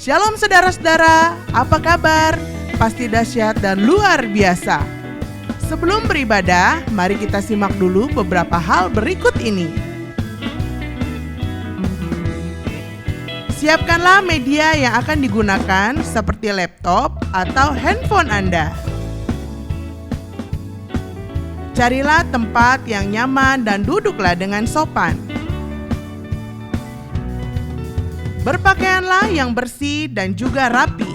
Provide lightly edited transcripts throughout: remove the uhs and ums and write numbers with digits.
Shalom saudara-saudara, apa kabar? Pasti dahsyat dan luar biasa. Sebelum beribadah, mari kita simak dulu beberapa hal berikut ini. Siapkanlah media yang akan digunakan seperti laptop atau handphone Anda. Carilah tempat yang nyaman dan duduklah dengan sopan. Berpakaianlah yang bersih dan juga rapi.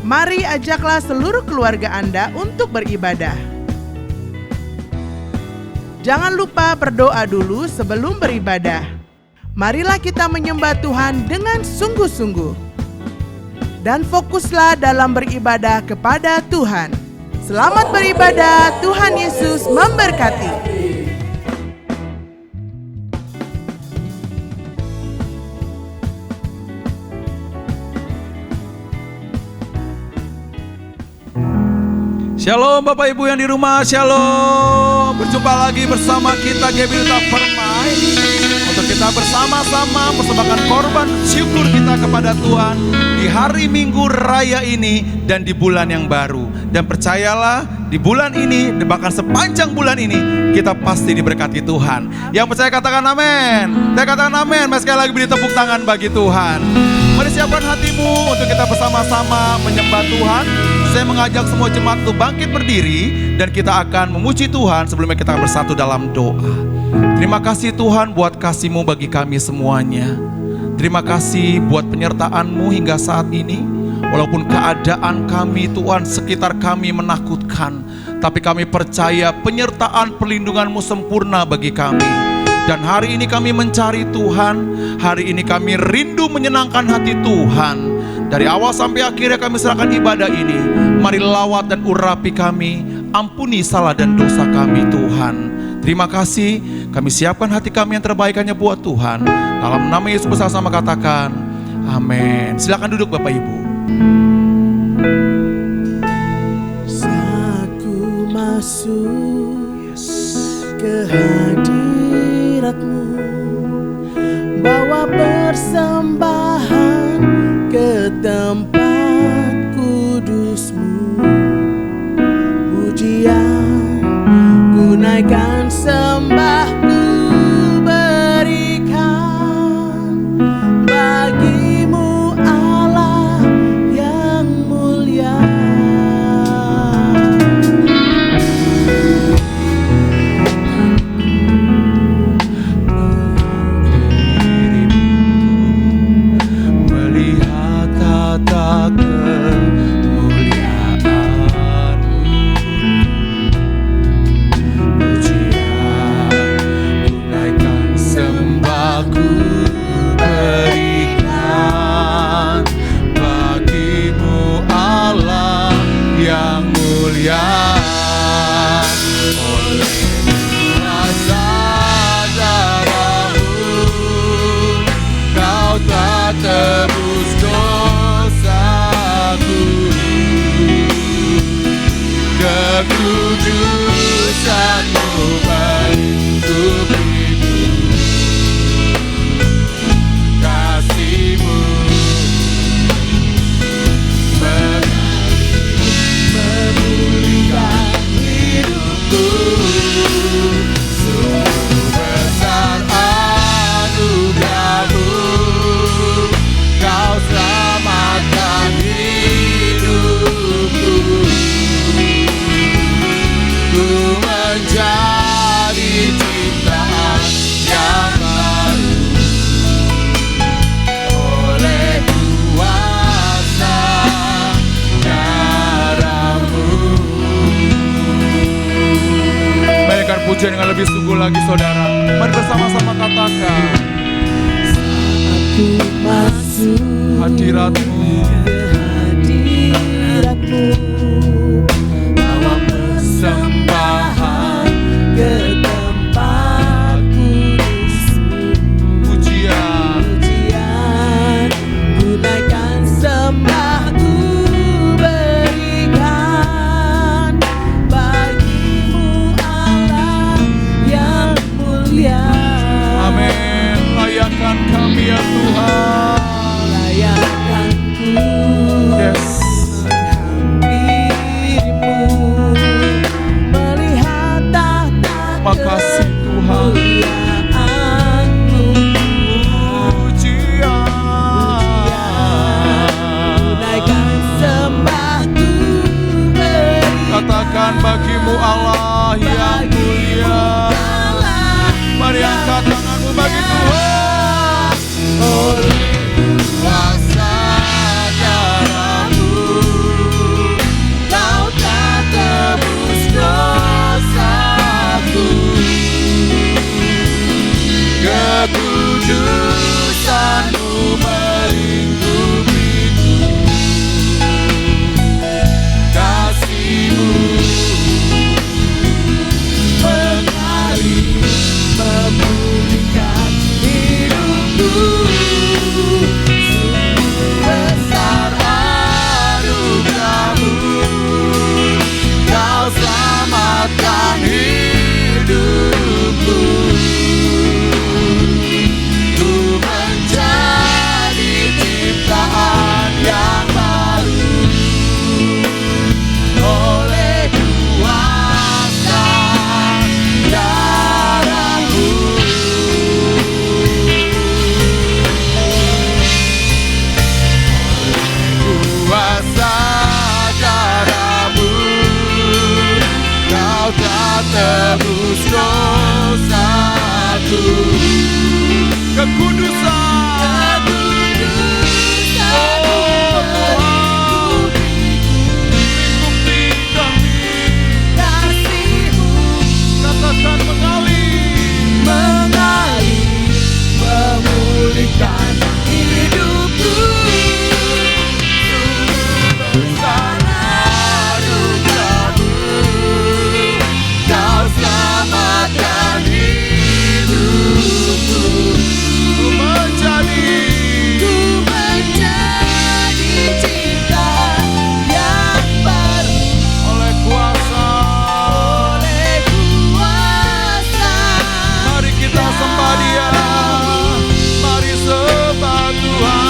Mari ajaklah seluruh keluarga Anda untuk beribadah. Jangan lupa berdoa dulu sebelum beribadah. Marilah kita menyembah Tuhan dengan sungguh-sungguh. Dan fokuslah dalam beribadah kepada Tuhan. Selamat beribadah, Tuhan Yesus memberkati. Shalom Bapak Ibu yang di rumah, shalom. Berjumpa lagi bersama kita GBI Permai untuk kita bersama-sama persembahkan korban syukur kita kepada Tuhan di hari Minggu Raya ini dan di bulan yang baru. Dan percayalah, di bulan ini, bahkan sepanjang bulan ini, kita pasti diberkati Tuhan. Yang percaya katakan amin. Saya katakan amin. Mari sekali lagi beri tepuk tangan bagi Tuhan. Mari siapkan hatimu untuk kita bersama-sama menyembah Tuhan. Saya mengajak semua jemaat untuk bangkit berdiri dan kita akan memuji Tuhan sebelumnya kita bersatu dalam doa. Terima kasih Tuhan buat kasih-Mu bagi kami semuanya. Terima kasih buat penyertaan-Mu hingga saat ini. Walaupun keadaan kami Tuhan sekitar kami menakutkan, tapi kami percaya penyertaan perlindungan-Mu sempurna bagi kami. Dan hari ini kami mencari Tuhan, hari ini kami rindu menyenangkan hati Tuhan. Dari awal sampai akhirnya kami serahkan ibadah ini. Mari lawat dan urapi kami, ampuni salah dan dosa kami Tuhan. Terima kasih, kami siapkan hati kami yang terbaik hanya buat Tuhan. Dalam nama Yesus bersama-sama katakan, amin. Silakan duduk Bapak Ibu. Saat ku masuk ke hadirat-Mu, bawa persembahan ke tempat kudus-Mu. Pujian ku naikkan, sembah ku berikan bagi-Mu Allah yang mulia. Melihat tata kemuliaan-Mu, pujian ku naikkan, sembah ku berikan bagi-Mu Allah yang mulia. Oleh kuasa darah-Mu, Kau telah tebus dosaku. Kekudusan-Mu menutup hidup. Kasih-Mu memulihkan hidupku. Sungguh besar anugerah-Mu, Kau selamatkan hidupku. Ku menjadi ciptaan yang baru oleh kuasa darah-Mu. Baikkan pujian dengan lebih sungguh lagi saudara. Mari bersama-sama katakan, Ku masuk hadirat-Mu, hadirat-Mu, bawa persembahan ke tempat kudus-Mu. pujian Pujian ku naikkan, sembah ku berikan bagi-Mu Allah yang mulia. amin. Layakan kami ya Tuhan. Terima kasih Tuhan. Katakan bagimu Allah yang mulia. Mari angkat tanganmu bagi Tuhan. Oleh kuasa darah-Mu, Kau telah tebus dosaku. Kekudusan-Mu melingkupiku. Kasih-Mu mengalir, memulihkan hidupku. Sungguh besar anugerah-Mu, Kau selamatkan hidupku. Ku menjadi ciptaan yang baru oleh kuasa darah-Mu. Kuasa darah-Mu, Kau telah tebus dosaku. Kekudusan, oh Tuhan, lingkupi kami. Kasih-Mu katakan mengalir, memulihkan hidupku. Sungguh besar anugerah-Mu, Kau selamatkan hidupku. Ku menjadi ciptaan yang baru oleh kuasa. Mari kita sembah Dia, mari sembah Tuhan.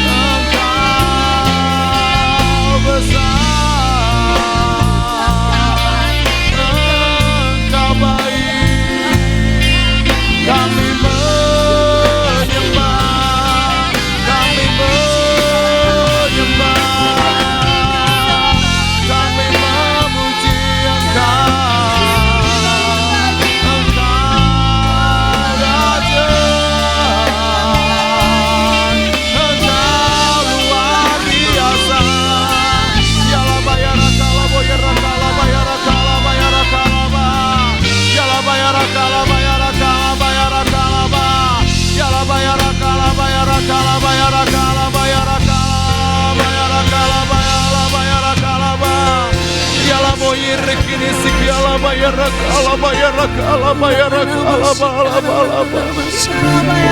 Engkau besar, Engkau baik. Kami menyembah, kami menyembah, kami memuji Engkau. Engkau Raja, Engkau luar biasa. Yala bayara kala boyara kala bayara kala bayara kalaba. Yala bayara kala bayara kala bayara kalaba. Yala bayara kala bayara kala bayara kala bayara kala bayara kala bayara bayara kalaba. Yala boyir kini sik yala bayara kala bayara kala bayara kala bala bala bala.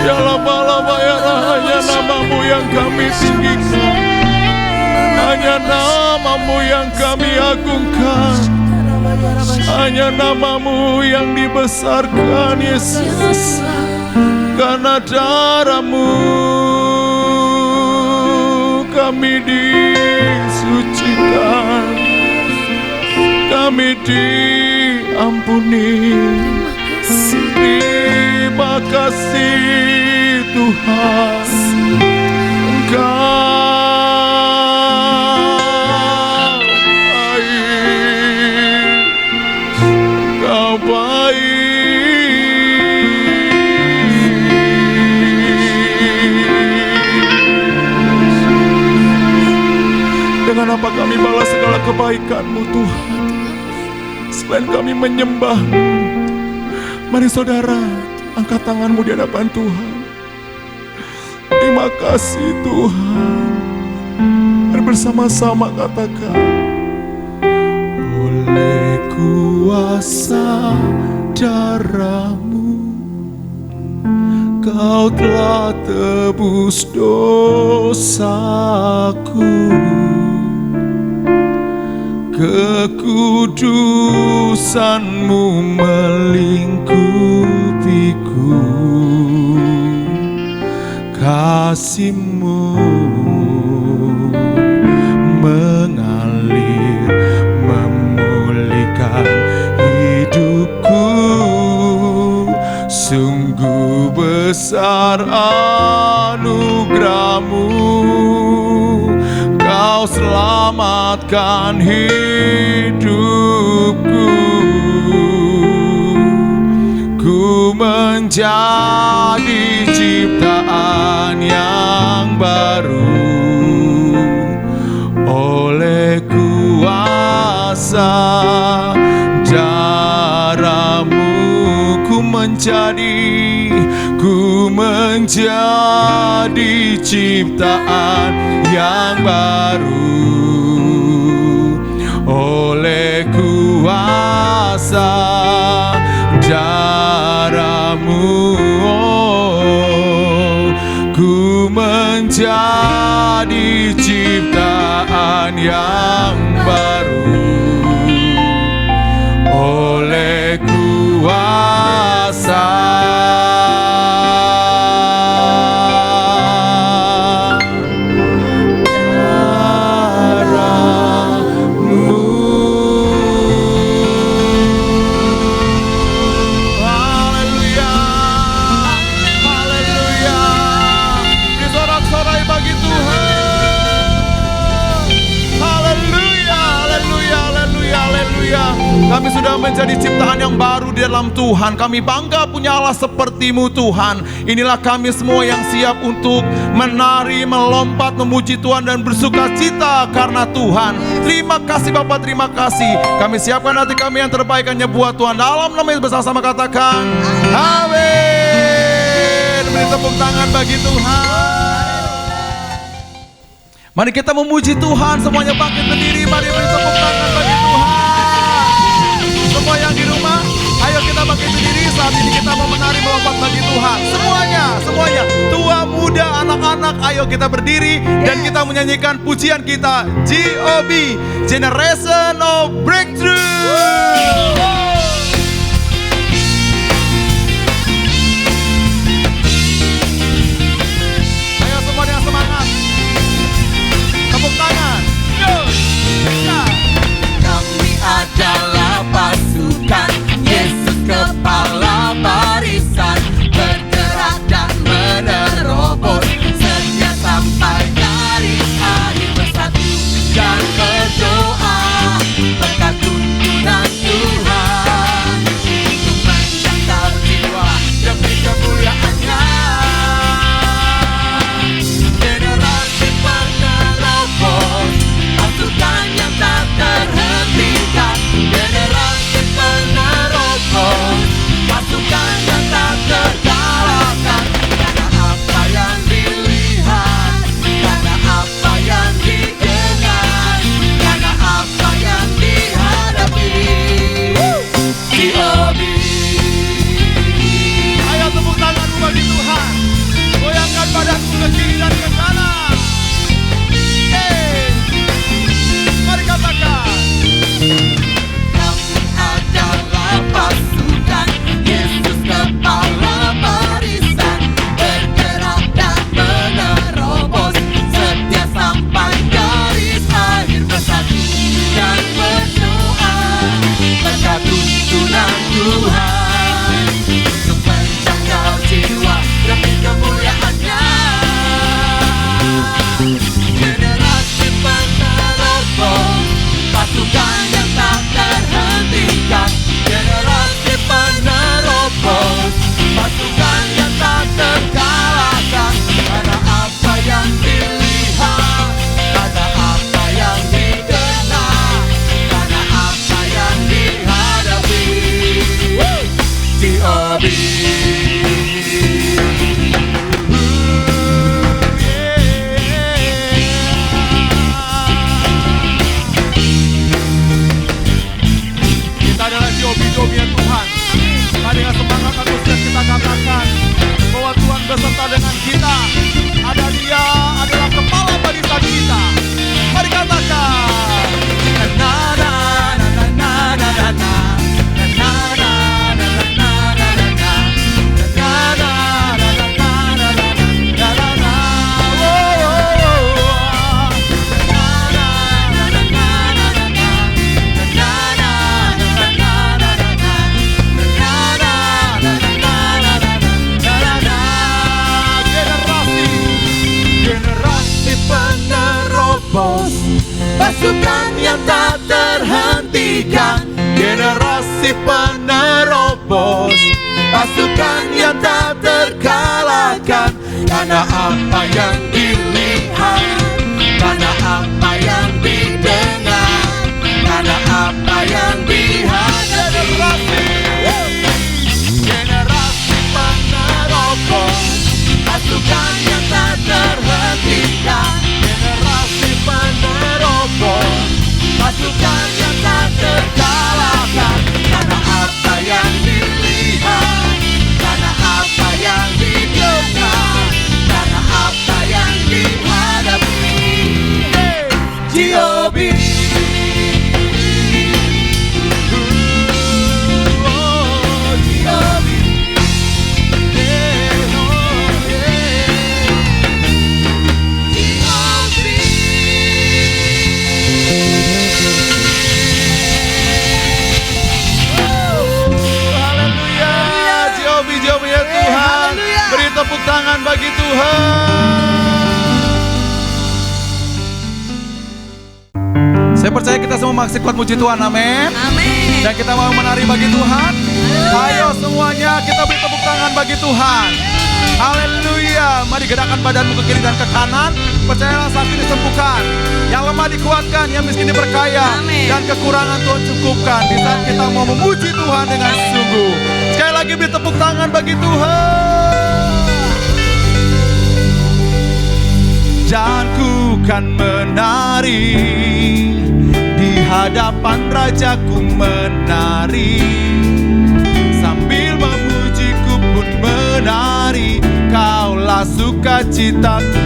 Yala bala bayara, hanya nama-Mu yang kami tinggikan, hanya nama-Mu yang kami agungkan, hanya nama-Mu yang dibesarkan Yesus. Karena darah-Mu kami disucikan, kami diampuni. Terima kasih Tuhan, Engkau baik, Engkau baik. Dengan apa kami balas segala kebaikan-Mu Tuhan, selain kami menyembah-Mu? Mari saudara, angkat tanganmu di hadapan Tuhan. Terima kasih Tuhan. Mari bersama-sama katakan, oleh kuasa darah-Mu, Kau telah tebus dosaku. Kekudusan-Mu melingkupiku. kasih-Mu mengalir memulihkan hidupku. Sungguh besar anugerah-Mu, Kau selamatkan hidupku. Ku menjadi ciptaan yang baru oleh kuasa darah-Mu. Ku menjadi ciptaan yang baru oleh kuasa darah-Mu. Ku menjadi ciptaan yang baru oleh kuasa Kami sudah menjadi ciptaan yang baru di dalam Tuhan. Kami bangga punya Allah seperti-Mu Tuhan. Inilah kami semua yang siap untuk menari, melompat, memuji Tuhan dan bersuka cita karena Tuhan. Terima kasih Bapak, terima kasih. Kami siapkan hati kami yang terbaik hanya buat Tuhan. Dalam nama Yesus bersama-sama katakan amin. Beri tepuk tangan bagi Tuhan. Mari kita memuji Tuhan. Semuanya bangkit berdiri. Mari beri tepuk tangan bagi Tuhan. Semua yang di rumah, ayo kita bangkit berdiri. Saat ini kita mau menari melompat bagi Tuhan. Semuanya, tua, muda, anak-anak, ayo kita berdiri dan kita menyanyikan pujian kita, GOB, Generation of Breakthrough. Ayo semua dengan semangat. Tepuk tangan. Kami adalah pasukan Yesus kepala barisan, bergerak dan menerobos setia sampai dari akhir, bersatu dan berdoa berkat tuntunan Tuhan. pasukan yang tak terhentikan, generasi penerobos, pasukan yang tak terkalahkan. Karena apa yang dilihat, karena apa yang didengar, karena apa yang dihadapi. Generasi penerobos, pasukan yang tak terhentikan, generasi penerobos, pasukan yang tak terkalahkan. Karena apa yang dilihat, karena apa yang didengar, karena apa yang dihadapi. GOB. Tepuk tangan bagi Tuhan. Saya percaya kita semua masih kuat puji Tuhan, amin. Amin. Dan kita mau menari bagi Tuhan. Ayo semuanya kita beri tepuk tangan bagi Tuhan. Haleluya. Mari gerakkan badanmu ke kiri dan ke kanan. Percayalah sakit disembuhkan, yang lemah dikuatkan, yang miskin diperkaya. Amin. Dan kekurangan Tuhan cukupkan di saat kita mau memuji Tuhan dengan sungguh. Sekali lagi beri tepuk tangan bagi Tuhan. Dan ku kan menari di hadapan Rajaku, menari sambil memujiku pun menari. Kaulah sukacitaku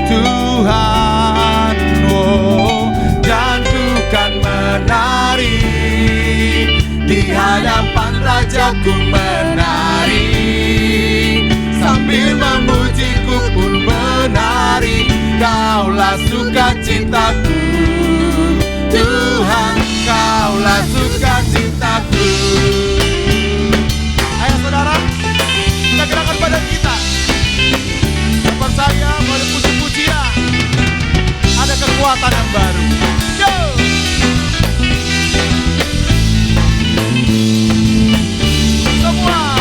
Tuhan, oh. Dan ku kan menari di hadapan Rajaku, menari sambil memujiku pun menari. Kaulah sukacitaku Tuhan, kaulah sukacitaku. Ayo saudara, kita gerakkan badan kita. Percaya pada puji-pujian, ada kekuatan yang baru. Go! Semua.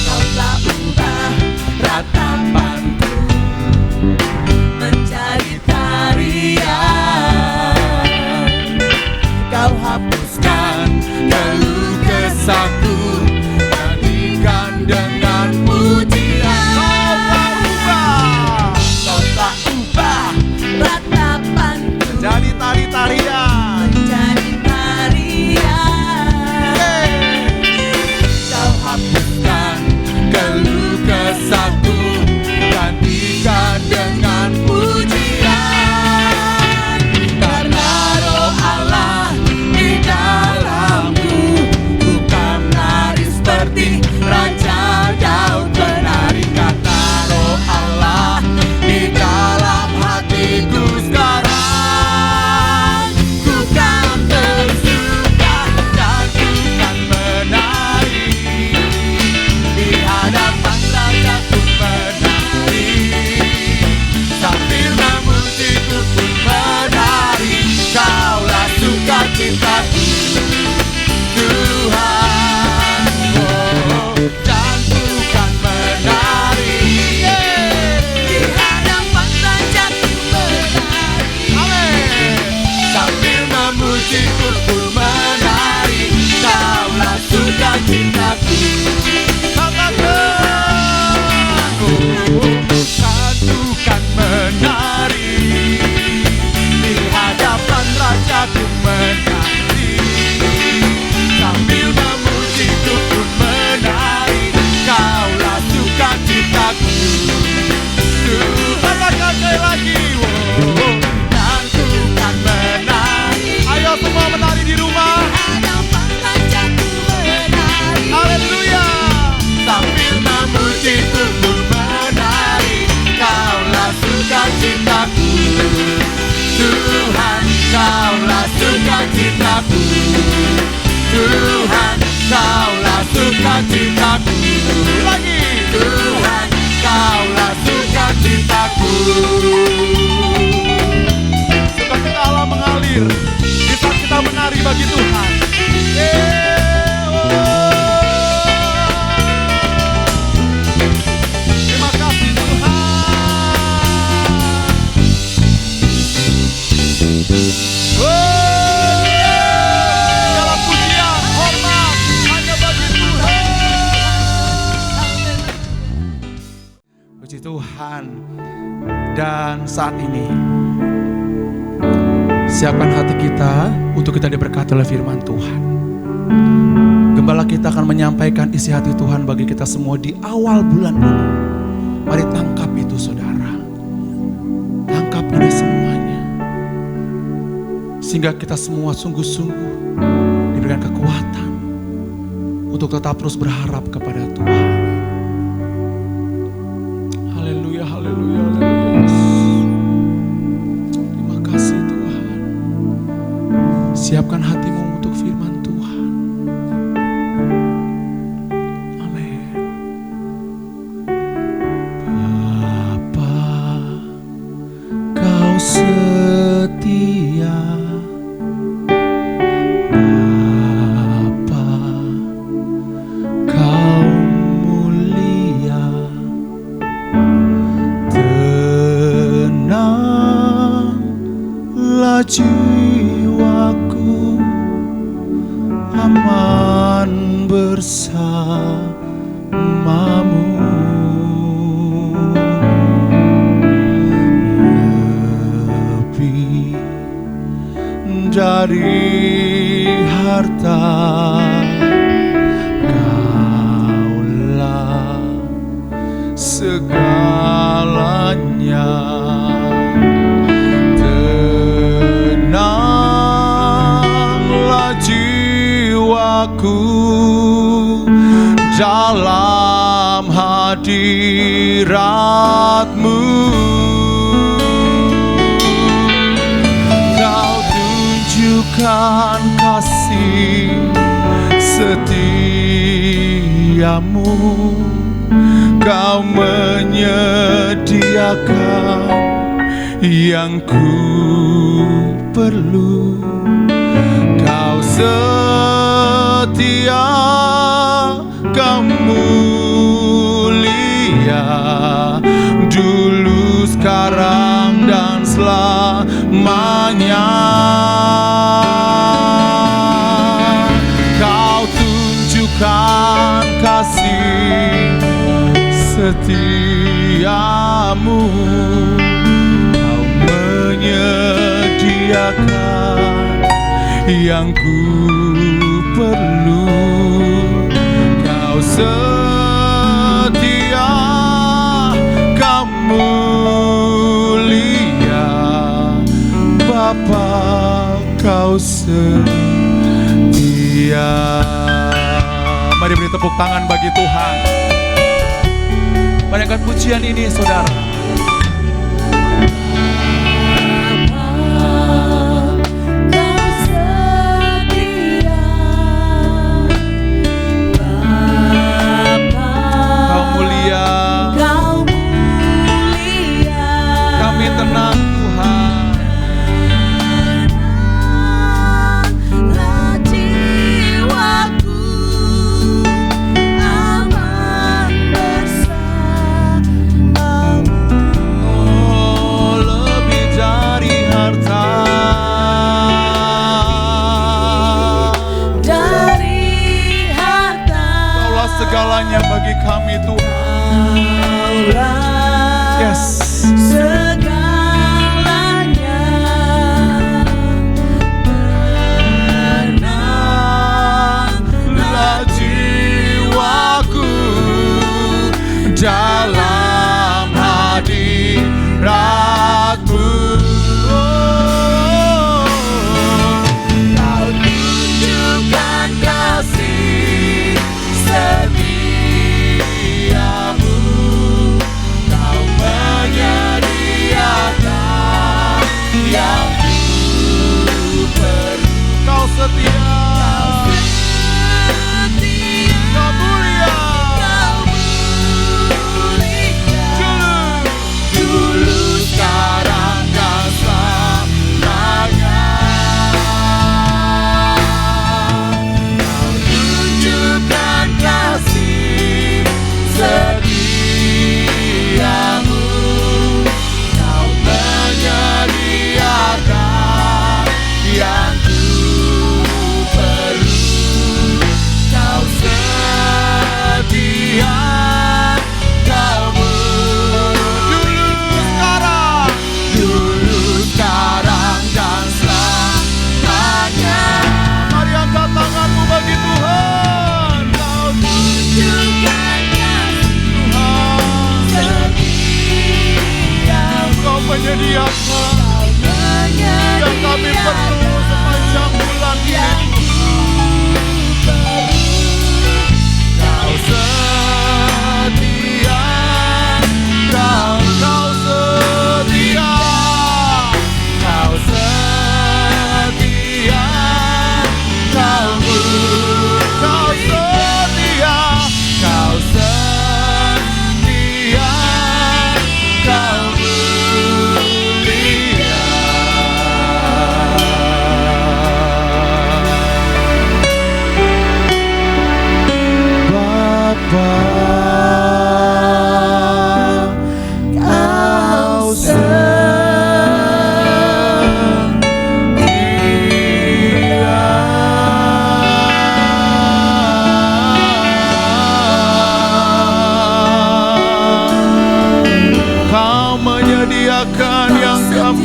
Kau telah ubah ratapanku menjadi tarian. Kau hapuskan keluh kesahku, gantikan dengan pujian. Kau telah ubah ratapanku Jadi tari-tarian. menjadi tarian. Kau hapuskan keluh kesahku, gantikan dengan pujian. Karena roh Allah di dalamku, ku kan menari seperti Raja Daud menari. Kata roh Allah di dalam hatiku sekarang, ku kan tersuka dan ku kan menari di hadapan Rajaku, menari sambil memujiku pun menari. Kaulah sukacitaku Tuhan, oh. kasih Tuhan. Dan saat ini siapkan hati kita untuk kita diberkati oleh firman Tuhan. Gembala kita akan menyampaikan isi hati Tuhan bagi kita semua di awal bulan ini. Mari tangkap itu saudara. Tangkap ini semuanya. Sehingga kita semua sungguh-sungguh diberikan kekuatan untuk tetap terus berharap kepada Tuhan. Haleluya, haleluya, haleluya. Terima kasih Tuhan. Siapkan hatimu untuk firman Tuhan. Amin. Bapa, Kau setia. Bapa, Kau mulia. Tenanglah jiwaku, aman bersamamu. Lebih dari harta, Kaulah segalanya. Tenanglah jiwaku dalam hadirat-Mu. Kau tunjukkan kasih setiamu. Kau menyediakan yang ku perlu. Kau setia, Kau mulia, dulu, sekarang, dan selamanya. Kau tunjukkan kasih setiamu. Kau menyediakan yang ku perlu. Kau setia, Kau mulia, Bapa, Kau setia. Mari beri tepuk tangan bagi Tuhan. Mari angkat pujian ini saudara. Segalanya bagi kami Tuhan. Yes. Segalanya. Tenanglah jiwaku dalam hadirat-Mu. Kau tunjukkan kasih setiamu. Kau menyediakan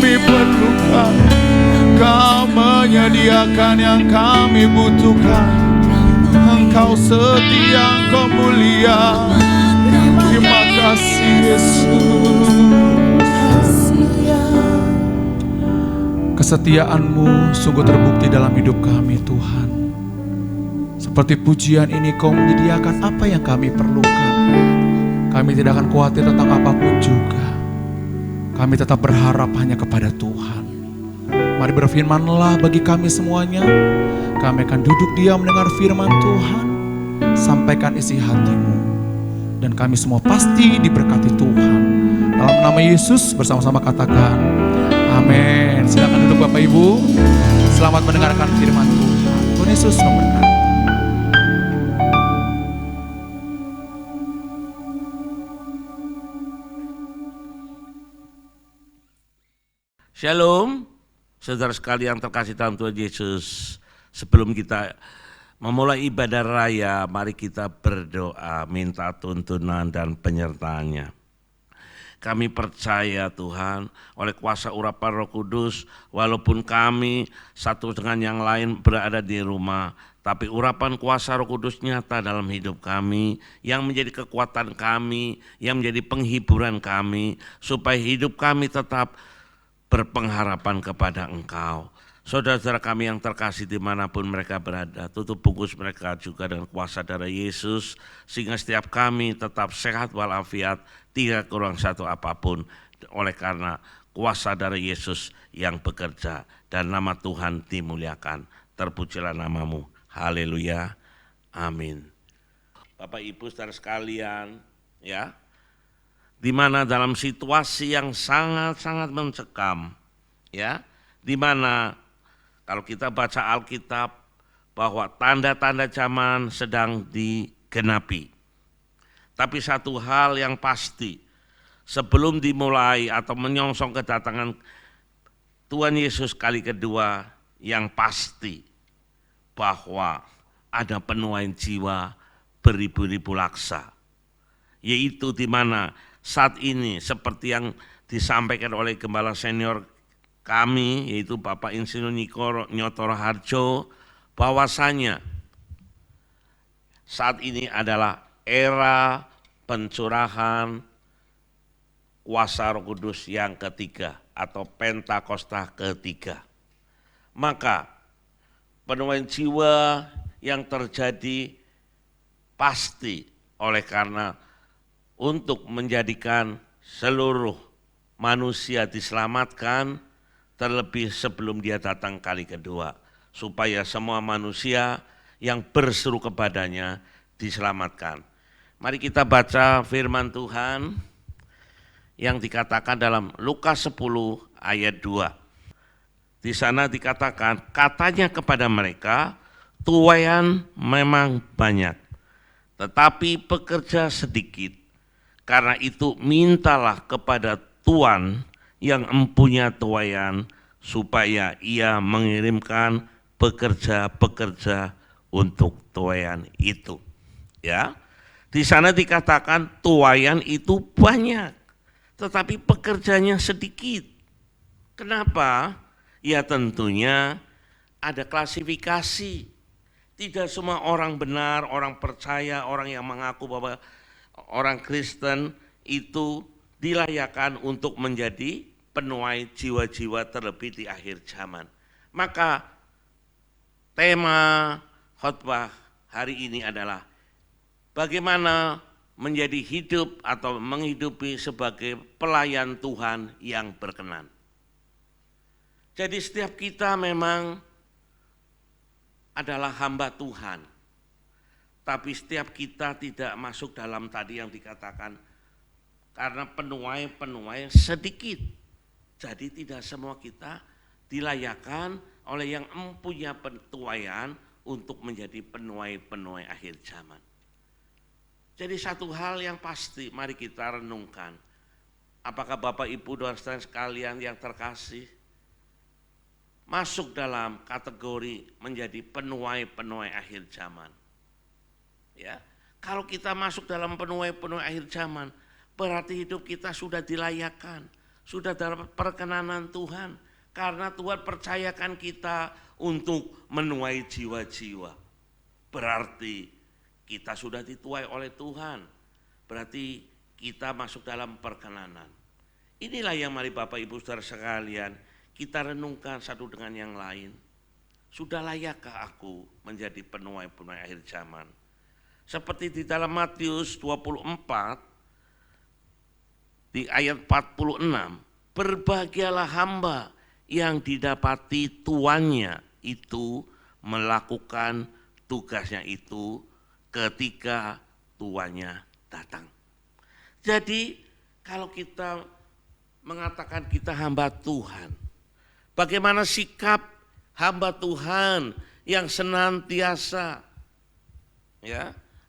kami perlukan. Kau menyediakan yang kami butuhkan. Engkau setia, Engkau mulia. Terima kasih Yesus. Kesetiaan-Mu sungguh terbukti dalam hidup kami Tuhan. Seperti pujian ini Kau menyediakan apa yang kami perlukan. Kami tidak akan khawatir tentang apapun juga. Kami tetap berharap hanya kepada Tuhan. Mari berfirmanlah bagi kami semuanya. Kami akan duduk diam mendengar firman Tuhan. Sampaikan isi hati-Mu. Dan kami semua pasti diberkati Tuhan. Dalam nama Yesus bersama-sama katakan amin. Silakan duduk Bapak Ibu. Selamat mendengarkan firman Tuhan. Tuhan Yesus memberkati. Shalom, saudara sekalian terkasih dalam Tuhan Yesus. Sebelum kita memulai ibadah raya, mari kita berdoa, minta tuntunan dan penyertaannya. Kami percaya Tuhan, oleh kuasa urapan Roh Kudus, walaupun kami satu dengan yang lain berada di rumah, tapi urapan kuasa Roh Kudus nyata dalam hidup kami, yang menjadi kekuatan kami, yang menjadi penghiburan kami, supaya hidup kami tetap berpengharapan kepada Engkau. Saudara-saudara kami yang terkasih dimanapun mereka berada, tutup bungkus mereka juga dengan kuasa darah Yesus, sehingga setiap kami tetap sehat walafiat, tidak kurang satu apapun, oleh karena kuasa darah Yesus yang bekerja, dan nama Tuhan dimuliakan. Terpujilah namamu, haleluya, amin. Bapak Ibu saudara sekalian, ya, di mana dalam situasi yang sangat-sangat mencekam, ya, di mana kalau kita baca Alkitab bahwa tanda-tanda zaman sedang digenapi. Tapi satu hal yang pasti, sebelum dimulai atau menyongsong kedatangan Tuhan Yesus kali kedua, yang pasti bahwa ada penuaian jiwa beribu-ribu laksa. Yaitu di mana saat ini seperti yang disampaikan oleh Gembala Senior kami, yaitu Bapak Insinyur Nyotoro Harjo, bahwasanya saat ini adalah era pencurahan kuasa Roh Kudus yang ketiga atau Pentakosta ketiga. Maka penuaian jiwa yang terjadi pasti oleh karena untuk menjadikan seluruh manusia diselamatkan, terlebih sebelum dia datang kali kedua, supaya semua manusia yang berseru kepadanya diselamatkan. Mari kita baca firman Tuhan yang dikatakan dalam Lukas 10 ayat 2. Di sana dikatakan, katanya kepada mereka, tuaian memang banyak, tetapi pekerja sedikit. Karena itu mintalah kepada Tuhan yang empunya tuaian, supaya ia mengirimkan pekerja-pekerja untuk tuaian itu. Ya, di sana dikatakan tuaian itu banyak, tetapi pekerjanya sedikit. Kenapa? Ya tentunya ada klasifikasi. Tidak semua orang benar, orang percaya, orang yang mengaku bahwa orang Kristen itu dilayakkan untuk menjadi penuai jiwa-jiwa terlebih di akhir zaman. Maka tema khotbah hari ini adalah bagaimana menjadi hidup atau menghidupi sebagai pelayan Tuhan yang berkenan. Jadi setiap kita memang adalah hamba Tuhan. Tapi setiap kita tidak masuk dalam tadi yang dikatakan karena penuai sedikit. Jadi tidak semua kita dilayakkan oleh yang mempunyai penuaian untuk menjadi penuai akhir zaman. Jadi satu hal yang pasti mari kita renungkan. Apakah Bapak Ibu dan saudara sekalian yang terkasih masuk dalam kategori menjadi penuai akhir zaman? Ya, kalau kita masuk dalam penuai akhir zaman, berarti hidup kita sudah dilayakkan, sudah dalam perkenanan Tuhan. Karena Tuhan percayakan kita untuk menuai jiwa-jiwa. Berarti kita sudah dituai oleh Tuhan. Berarti kita masuk dalam perkenanan. Inilah yang mari Bapak Ibu Saudara sekalian, kita renungkan satu dengan yang lain. Sudah layakkah aku menjadi penuai-penuai akhir zaman? Seperti di dalam Matius 24, di ayat 46, berbahagialah hamba yang didapati tuannya itu melakukan tugasnya itu ketika tuannya datang. Jadi kalau kita mengatakan kita hamba Tuhan, bagaimana sikap hamba Tuhan yang senantiasa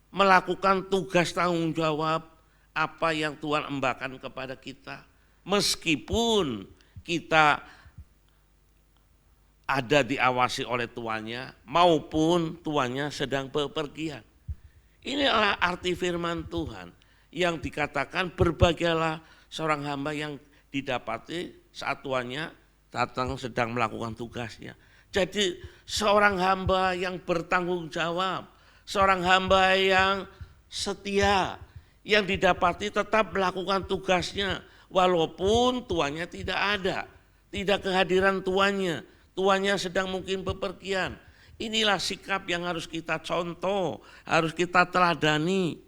melakukan tugas tanggung jawab apa yang Tuhan embakan kepada kita. Meskipun kita ada diawasi oleh tuannya maupun tuannya sedang bepergian. Inilah arti firman Tuhan yang dikatakan berbahagialah seorang hamba yang didapati saat tuannya datang sedang melakukan tugasnya. Jadi seorang hamba yang bertanggung jawab, seorang hamba yang setia, yang didapati tetap melakukan tugasnya walaupun tuannya tidak ada, tidak kehadiran tuannya sedang mungkin bepergian. Inilah sikap yang harus kita contoh, harus kita teladani.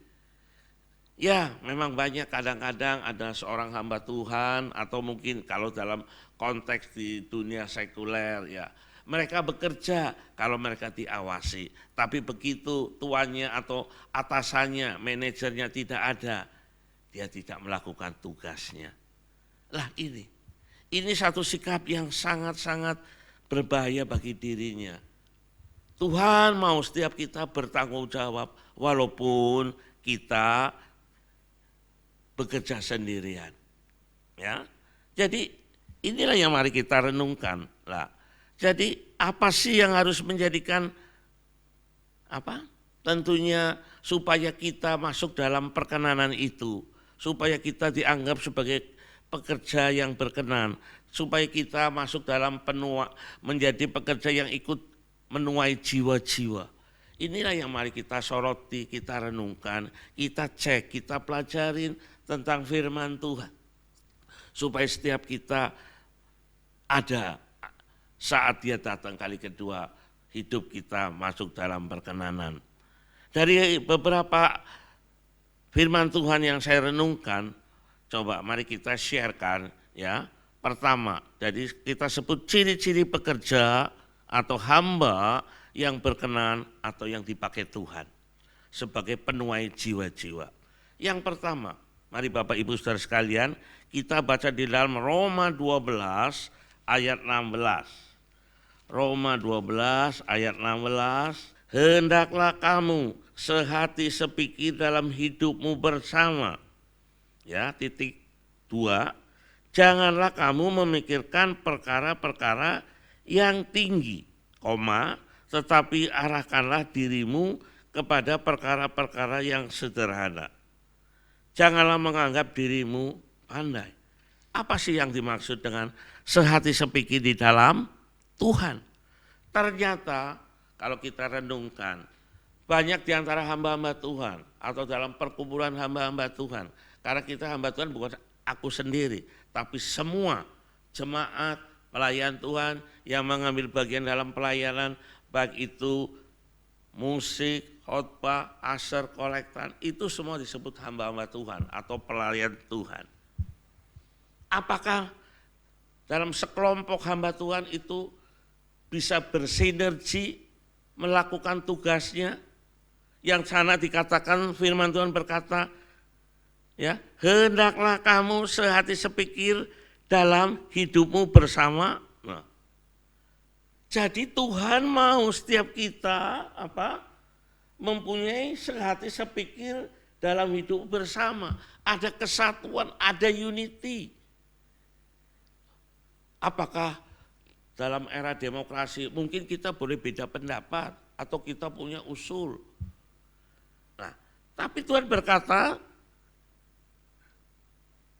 Ya, memang banyak kadang-kadang ada seorang hamba Tuhan atau mungkin kalau dalam konteks di dunia sekuler ya, mereka bekerja kalau mereka diawasi. Tapi begitu tuannya atau atasannya, manajernya tidak ada, dia tidak melakukan tugasnya. Lah ini satu sikap yang sangat-sangat berbahaya bagi dirinya. Tuhan mau setiap kita bertanggung jawab walaupun kita bekerja sendirian. Ya. Jadi inilah yang mari kita renungkan. Lah. Jadi apa sih yang harus menjadikan tentunya supaya kita masuk dalam perkenanan itu, supaya kita dianggap sebagai pekerja yang berkenan, supaya kita masuk dalam menjadi pekerja yang ikut menuai jiwa-jiwa. Inilah yang mari kita soroti, kita renungkan, kita cek, kita pelajarin tentang firman Tuhan. Supaya setiap kita ada saat dia datang kali kedua, hidup kita masuk dalam perkenanan. Dari beberapa firman Tuhan yang saya renungkan, coba mari kita sharekan ya. Pertama, jadi kita sebut ciri-ciri pekerja atau hamba yang berkenan atau yang dipakai Tuhan sebagai penuai jiwa-jiwa. Yang pertama, mari Bapak Ibu Saudara sekalian, kita baca di dalam Roma 12 ayat 16. Roma 12 ayat 16, hendaklah kamu sehati sepikir dalam hidupmu bersama. Ya, titik 2, janganlah kamu memikirkan perkara-perkara yang tinggi, tetapi arahkanlah dirimu kepada perkara-perkara yang sederhana. Janganlah menganggap dirimu pandai. Apa sih yang dimaksud dengan sehati sepikir di dalam Tuhan? Ternyata kalau kita renungkan, banyak di antara hamba-hamba Tuhan atau dalam perkumpulan hamba-hamba Tuhan, karena kita hamba Tuhan bukan aku sendiri, tapi semua jemaat pelayan Tuhan yang mengambil bagian dalam pelayanan, baik itu musik, khotbah, asar, kolektan, itu semua disebut hamba-hamba Tuhan atau pelayan Tuhan. Apakah dalam sekelompok hamba Tuhan itu bisa bersinergi melakukan tugasnya? Yang sana dikatakan firman Tuhan berkata, ya, hendaklah kamu sehati sepikir dalam hidupmu bersama. Nah, jadi Tuhan mau setiap kita mempunyai sehati sepikir dalam hidup bersama. Ada kesatuan, ada unity. Apakah dalam era demokrasi mungkin kita boleh beda pendapat atau kita punya usul. Nah, tapi Tuhan berkata,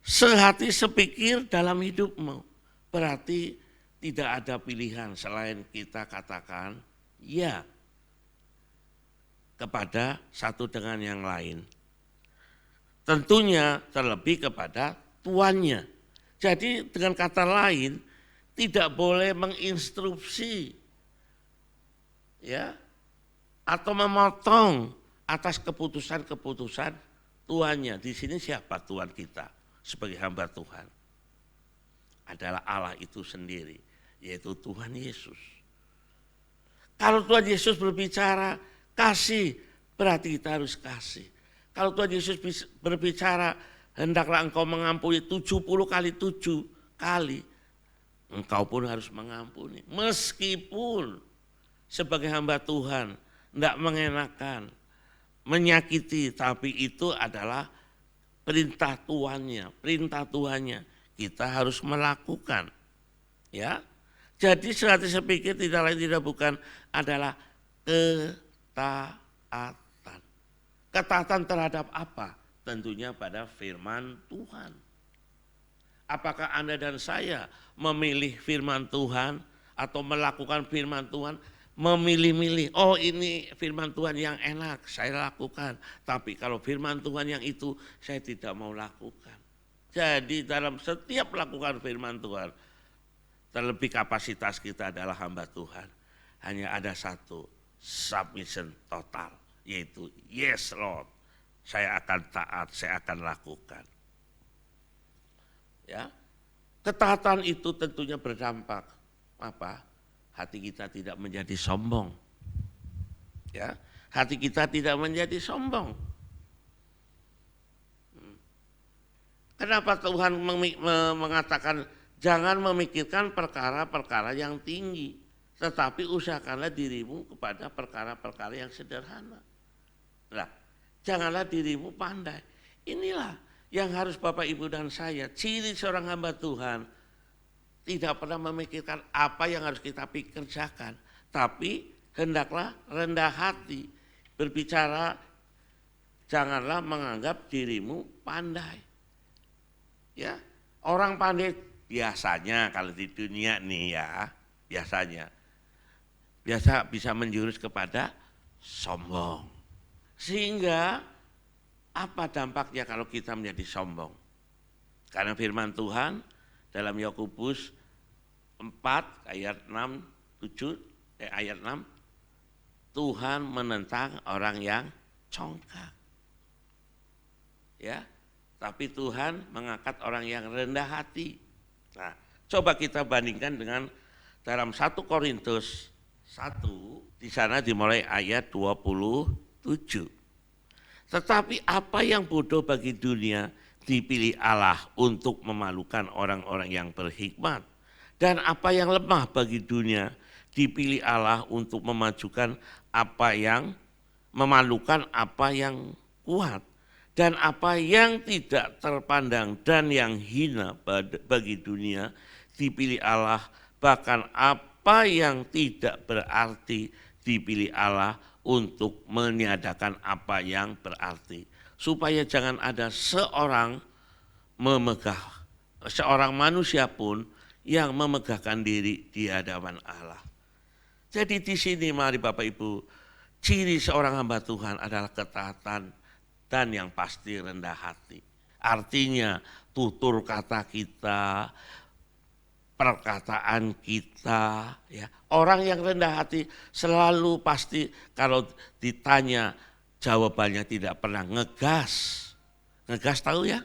sehati sepikir dalam hidupmu. Berarti tidak ada pilihan selain kita katakan ya kepada satu dengan yang lain. Tentunya terlebih kepada tuannya. Jadi dengan kata lain tidak boleh menginstruksi ya atau memotong atas keputusan-keputusan tuannya. Di sini siapa Tuhan kita sebagai hamba Tuhan? Adalah Allah itu sendiri, yaitu Tuhan Yesus. Kalau Tuhan Yesus berbicara kasih, berarti kita harus kasih. Kalau Tuhan Yesus berbicara hendaklah engkau mengampuni 70 kali 7 kali, engkau pun harus mengampuni. Meskipun sebagai hamba Tuhan tidak mengenakan, menyakiti, tapi itu adalah perintah Tuhannya. Kita harus melakukan. Ya. Jadi sehati sepikir tidak lain tidak bukan adalah ketaatan. Ketaatan terhadap apa? Tentunya pada firman Tuhan. Apakah Anda dan saya memilih firman Tuhan atau melakukan firman Tuhan? Memilih-milih, oh ini firman Tuhan yang enak, saya lakukan. Tapi kalau firman Tuhan yang itu, saya tidak mau lakukan. Jadi dalam setiap melakukan firman Tuhan, terlebih kapasitas kita adalah hamba Tuhan. Hanya ada satu, submission total, yaitu yes Lord, saya akan taat, saya akan lakukan. Ya, ketaatan itu tentunya berdampak apa? Hati kita tidak menjadi sombong. Ya, hati kita tidak menjadi sombong. Kenapa Tuhan mengatakan jangan memikirkan perkara-perkara yang tinggi, tetapi usahakanlah dirimu kepada perkara-perkara yang sederhana. Nah, janganlah dirimu pandai. Inilah yang harus Bapak Ibu dan saya, ciri seorang hamba Tuhan. Tidak pernah memikirkan apa yang harus kita kerjakan, tapi hendaklah rendah hati. Berbicara, janganlah menganggap dirimu pandai. Ya, orang pandai biasanya kalau di dunia nih ya, biasa bisa menjurus kepada sombong. Sehingga apa dampaknya kalau kita menjadi sombong? Karena firman Tuhan dalam Yakobus 4 ayat 6, ayat 6, Tuhan menentang orang yang congkak. Ya, tapi Tuhan mengangkat orang yang rendah hati. Nah, coba kita bandingkan dengan dalam 1 Korintus 1, di sana dimulai ayat 27. Tetapi apa yang bodoh bagi dunia dipilih Allah untuk memalukan orang-orang yang berhikmat. Dan apa yang lemah bagi dunia dipilih Allah untuk memajukan memalukan apa yang kuat. Dan apa yang tidak terpandang dan yang hina bagi dunia dipilih Allah. Bahkan apa yang tidak berarti dipilih Allah untuk meniadakan apa yang berarti. Supaya jangan ada seorang manusia pun yang memegahkan diri di hadapan Allah. Jadi di sini mari Bapak Ibu, ciri seorang hamba Tuhan adalah ketaatan dan yang pasti rendah hati. Artinya tutur kata kita, perkataan kita, ya. Orang yang rendah hati selalu pasti kalau ditanya jawabannya tidak pernah ngegas. Ngegas tahu ya?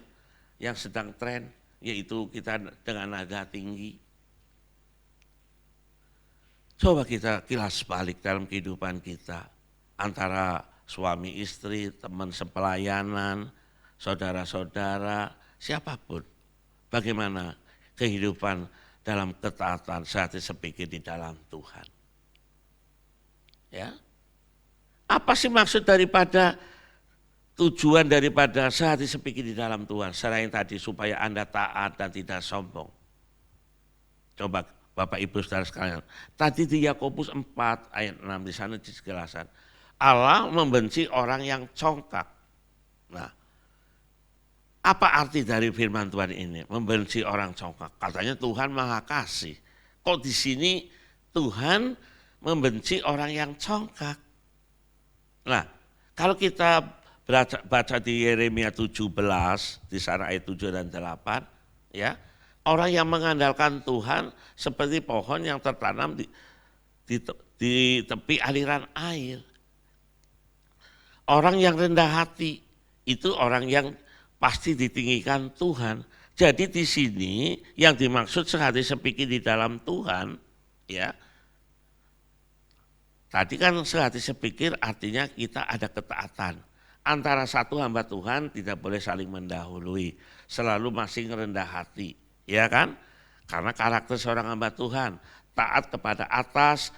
Yang sedang tren, yaitu kita dengan nada tinggi. Coba kita kilas balik dalam kehidupan kita. Antara suami istri, teman sepelayanan, saudara-saudara, siapapun. Bagaimana kehidupan dalam ketaatan sehati sepikir di dalam Tuhan. Ya. Apa sih maksud daripada tujuan daripada sehati sepikir di dalam Tuhan? Selain tadi supaya Anda taat dan tidak sombong. Coba Bapak Ibu Saudara sekalian. Tadi di Yakobus 4 ayat 6 di sana dijelasan. Allah membenci orang yang congkak. Nah, Apa arti dari firman Tuhan ini? Membenci orang congkak. Katanya Tuhan Maha Kasih. Kok di sini Tuhan membenci orang yang congkak? Nah, kalau kita baca di Yeremia 17, di sana ayat 7 dan 8, ya, orang yang mengandalkan Tuhan seperti pohon yang tertanam di tepi aliran air. Orang yang rendah hati itu orang yang pasti ditinggikan Tuhan. Jadi di sini yang dimaksud sehati sepikir di dalam Tuhan, ya. Tadi kan sehati sepikir artinya kita ada ketaatan. Antara satu hamba Tuhan tidak boleh saling mendahului, selalu masing rendah hati, ya kan? Karena karakter seorang hamba Tuhan, taat kepada atas,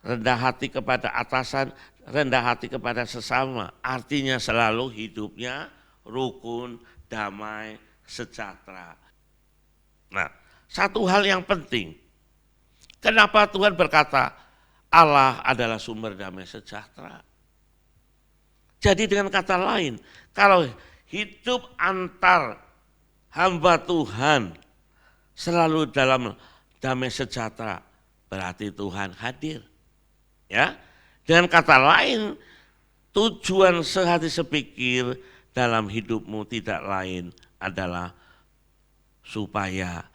rendah hati kepada atasan, rendah hati kepada sesama. Artinya selalu hidupnya rukun, damai, sejahtera. Nah, satu hal yang penting, kenapa Tuhan berkata Allah adalah sumber damai sejahtera? Jadi dengan kata lain, kalau hidup antar hamba Tuhan selalu dalam damai sejahtera, berarti Tuhan hadir. Ya, dengan kata lain, tujuan sehati sepikir dalam hidupmu tidak lain adalah supaya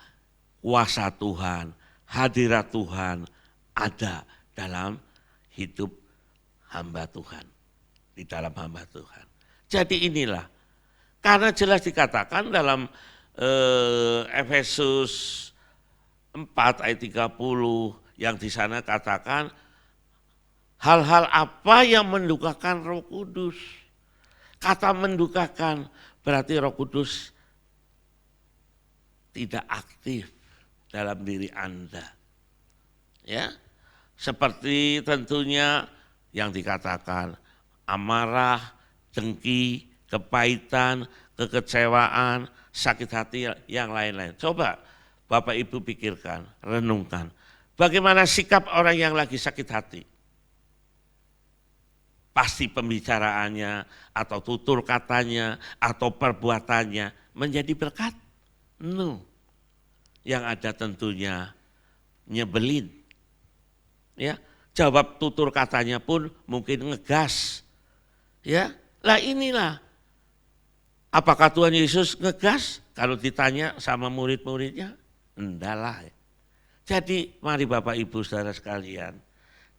kuasa Tuhan, hadirat Tuhan ada dalam hidup hamba Tuhan, di dalam hamba Tuhan. Jadi inilah, karena jelas dikatakan dalam Efesus 4 ayat 30 yang di sana katakan hal-hal apa yang mendukakan Roh Kudus. Kata mendukakan berarti Roh Kudus tidak aktif dalam diri Anda. Ya, seperti tentunya yang dikatakan amarah, dengki, kepahitan, kekecewaan, sakit hati yang lain-lain. Coba Bapak Ibu pikirkan, renungkan. Bagaimana sikap orang yang lagi sakit hati? Pasti pembicaraannya atau tutur katanya atau perbuatannya menjadi berkat? No. Yang ada tentunya nyebelin. Ya, jawab tutur katanya pun mungkin ngegas. Ya, lah inilah. Apakah Tuhan Yesus ngegas kalau ditanya sama murid-muridnya? Enggak lah. Jadi mari Bapak Ibu Saudara sekalian,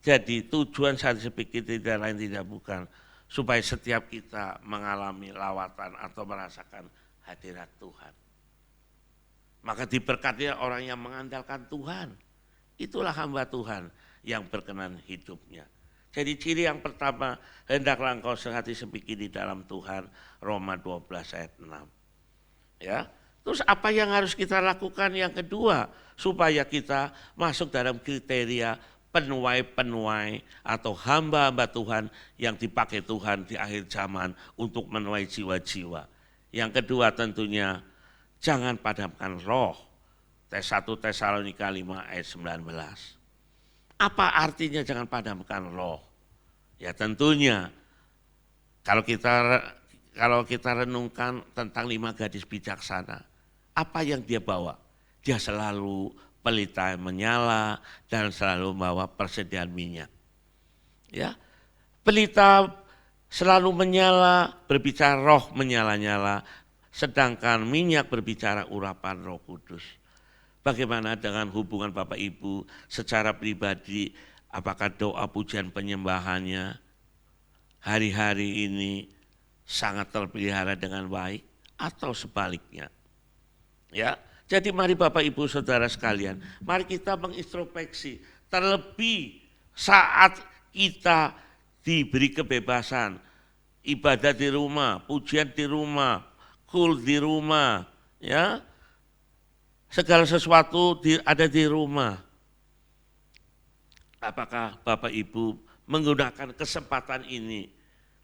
jadi tujuan saya sepikir tidak lain tidak bukan supaya setiap kita mengalami lawatan atau merasakan hadirat Tuhan. Maka diberkati orang yang mengandalkan Tuhan. Itulah hamba Tuhan yang berkenan hidupnya. Jadi ciri yang pertama, hendaklah engkau sehati sepikir di dalam Tuhan, Roma 12 ayat 6. Ya. Terus apa yang harus kita lakukan yang kedua supaya kita masuk dalam kriteria penuai-penuai atau hamba-hamba Tuhan yang dipakai Tuhan di akhir zaman untuk menuai jiwa-jiwa. Yang kedua tentunya jangan padamkan roh. 1 Tesalonika 5 ayat 19. Apa artinya jangan padamkan roh? Ya tentunya kalau kita renungkan tentang 5 gadis bijaksana, apa yang dia bawa? Dia selalu pelita menyala dan selalu membawa persediaan minyak. Ya, pelita selalu menyala, berbicara roh menyala-nyala, sedangkan minyak berbicara urapan Roh Kudus. Bagaimana dengan hubungan Bapak Ibu secara pribadi? Apakah doa pujian penyembahannya hari-hari ini sangat terpelihara dengan baik atau sebaliknya? Ya. Jadi mari Bapak Ibu Saudara sekalian, mari kita mengintrospeksi terlebih saat kita diberi kebebasan, ibadah di rumah, pujian di rumah, kul di rumah, ya, segala sesuatu ada di rumah. Apakah Bapak Ibu menggunakan kesempatan ini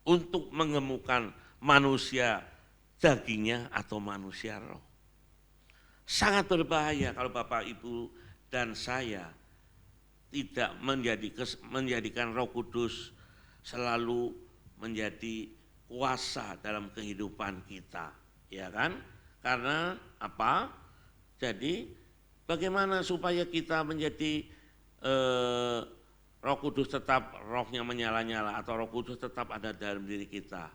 untuk mengemukan manusia dagingnya atau manusia roh? Sangat berbahaya kalau Bapak Ibu dan saya tidak menjadikan Roh Kudus selalu menjadi kuasa dalam kehidupan kita. ya kan? Karena apa? Jadi bagaimana supaya kita menjadi Roh Kudus tetap rohnya menyala-nyala atau Roh Kudus tetap ada dalam diri kita.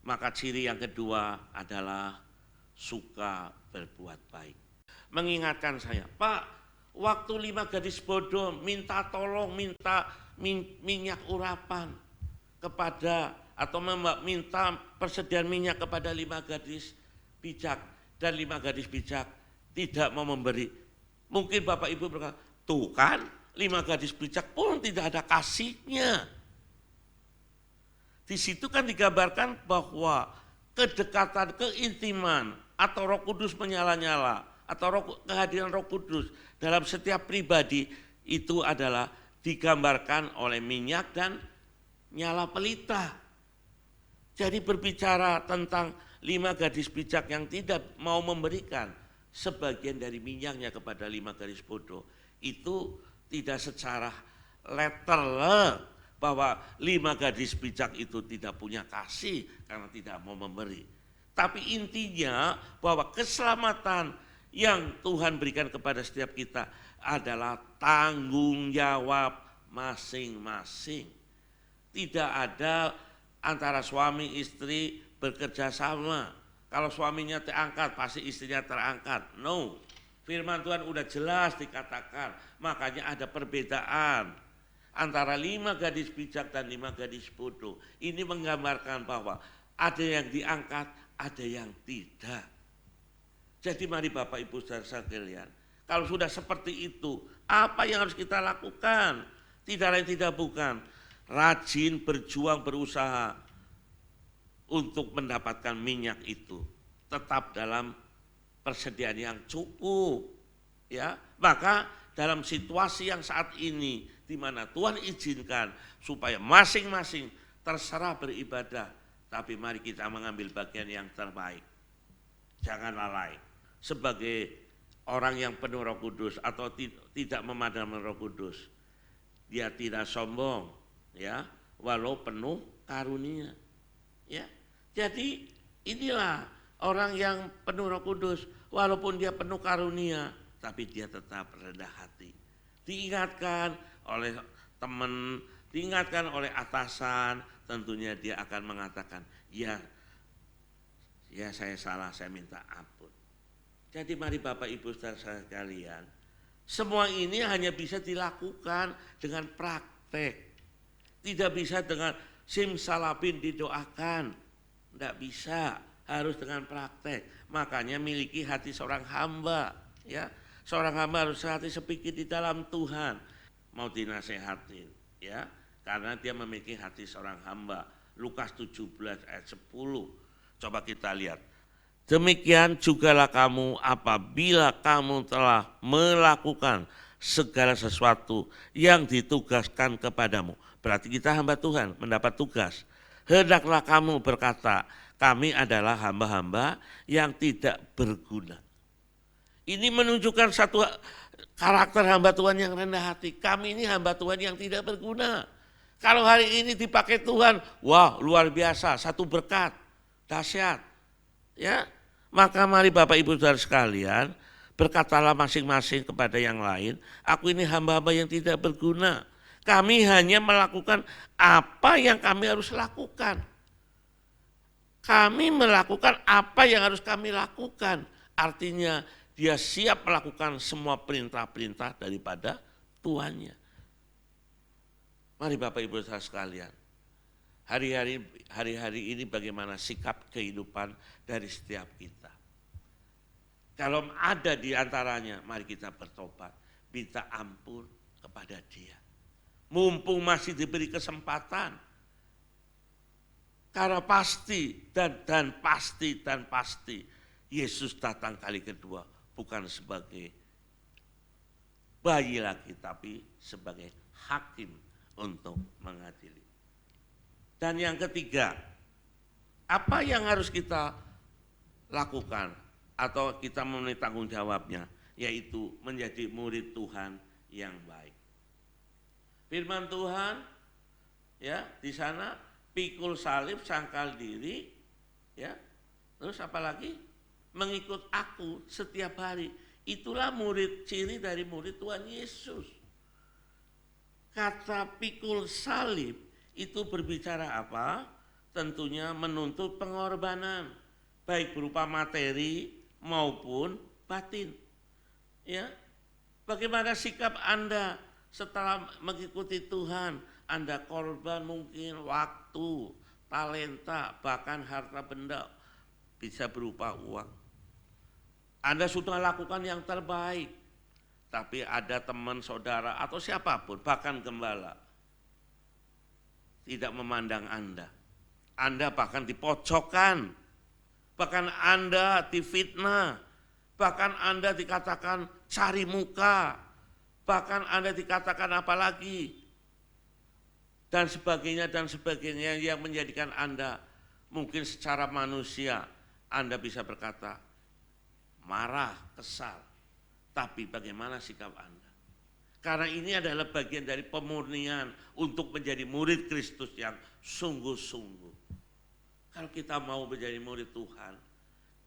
Maka ciri yang kedua adalah suka berbuat baik. Mengingatkan saya, Pak, waktu 5 gadis bodoh minta tolong, minta minyak urapan kepada atau minta persediaan minyak kepada 5 gadis bijak, dan 5 gadis bijak tidak mau memberi. Mungkin Bapak Ibu berkata, tuh kan 5 gadis bijak pun tidak ada kasihnya. Di situ kan digambarkan bahwa kedekatan, keintiman atau Roh Kudus menyala-nyala atau kehadiran Roh Kudus dalam setiap pribadi itu adalah digambarkan oleh minyak dan nyala pelita. Jadi berbicara tentang 5 gadis bijak yang tidak mau memberikan sebagian dari minyaknya kepada 5 gadis bodoh, itu tidak secara letter bahwa 5 gadis bijak itu tidak punya kasih karena tidak mau memberi. Tapi intinya bahwa keselamatan yang Tuhan berikan kepada setiap kita adalah tanggung jawab masing-masing. Tidak ada antara suami istri bekerja sama. Kalau suaminya terangkat, pasti istrinya terangkat. No, firman Tuhan udah jelas dikatakan. Makanya ada perbedaan antara 5 gadis bijak dan 5 gadis bodoh. Ini menggambarkan bahwa ada yang diangkat, ada yang tidak. Jadi mari Bapak Ibu saudara sekalian, kalau sudah seperti itu, apa yang harus kita lakukan? Tidak lain tidak bukan, rajin berjuang berusaha untuk mendapatkan minyak itu. Tetap dalam persediaan yang cukup. Ya, maka dalam situasi yang saat ini, di mana Tuhan izinkan supaya masing-masing terserah beribadah, tapi mari kita mengambil bagian yang terbaik. Jangan lalai. Sebagai orang yang penuh Roh Kudus atau tidak memadamkan Roh Kudus, dia tidak sombong, ya, walau penuh karunia. Ya, jadi inilah orang yang penuh Roh Kudus, walaupun dia penuh karunia, tapi dia tetap rendah hati. Diingatkan oleh teman, diingatkan oleh atasan, tentunya dia akan mengatakan, ya saya salah, saya minta ampun. Jadi mari Bapak Ibu saudara sekalian, semua ini hanya bisa dilakukan dengan praktek. Tidak bisa dengan simsalabim didoakan, tidak bisa, harus dengan praktek. Makanya miliki hati seorang hamba, ya. Seorang hamba harus hati sepikir di dalam Tuhan, mau dinasehatin, ya, karena dia memiliki hati seorang hamba. Lukas 17 ayat 10. Coba kita lihat. Demikian jugalah kamu apabila kamu telah melakukan segala sesuatu yang ditugaskan kepadamu. Berarti kita hamba Tuhan, mendapat tugas. Hendaklah kamu berkata, kami adalah hamba-hamba yang tidak berguna. Ini menunjukkan satu karakter hamba Tuhan yang rendah hati. Kami ini hamba Tuhan yang tidak berguna. Kalau hari ini dipakai Tuhan, wah luar biasa, satu berkat, dahsyat. Ya, maka mari Bapak Ibu saudara sekalian, berkatalah masing-masing kepada yang lain, aku ini hamba-hamba yang tidak berguna. Kami hanya melakukan apa yang kami harus lakukan. Kami melakukan apa yang harus kami lakukan. Artinya dia siap melakukan semua perintah-perintah daripada Tuannya. Mari Bapak Ibu saudara sekalian, hari-hari ini bagaimana sikap kehidupan dari setiap kita. Kalau ada di antaranya, mari kita bertobat, minta ampun kepada Dia. Mumpung masih diberi kesempatan. Karena pasti dan pasti Yesus datang kali kedua bukan sebagai bayi lagi, tapi sebagai hakim untuk mengadili. Dan yang ketiga, apa yang harus kita lakukan atau kita memenuhi tanggung jawabnya, yaitu menjadi murid Tuhan yang baik. Firman Tuhan, ya, di sana pikul salib, sangkal diri, ya. Terus apalagi? Mengikut aku setiap hari. Itulah ciri dari murid Tuhan Yesus. Kata pikul salib itu berbicara apa? Tentunya menuntut pengorbanan, baik berupa materi maupun batin. Ya, bagaimana sikap Anda setelah mengikuti Tuhan? Anda korban mungkin waktu, talenta, bahkan harta benda, bisa berupa uang. Anda sudah lakukan yang terbaik, tapi ada teman, saudara, atau siapapun, bahkan gembala, tidak memandang Anda. Anda bahkan dipojokkan, bahkan Anda difitnah, bahkan Anda dikatakan cari muka, bahkan Anda dikatakan apa lagi, dan sebagainya yang menjadikan Anda mungkin secara manusia Anda bisa berkata marah, kesal, tapi bagaimana sikap Anda? Karena ini adalah bagian dari pemurnian untuk menjadi murid Kristus yang sungguh-sungguh. Kalau kita mau menjadi murid Tuhan,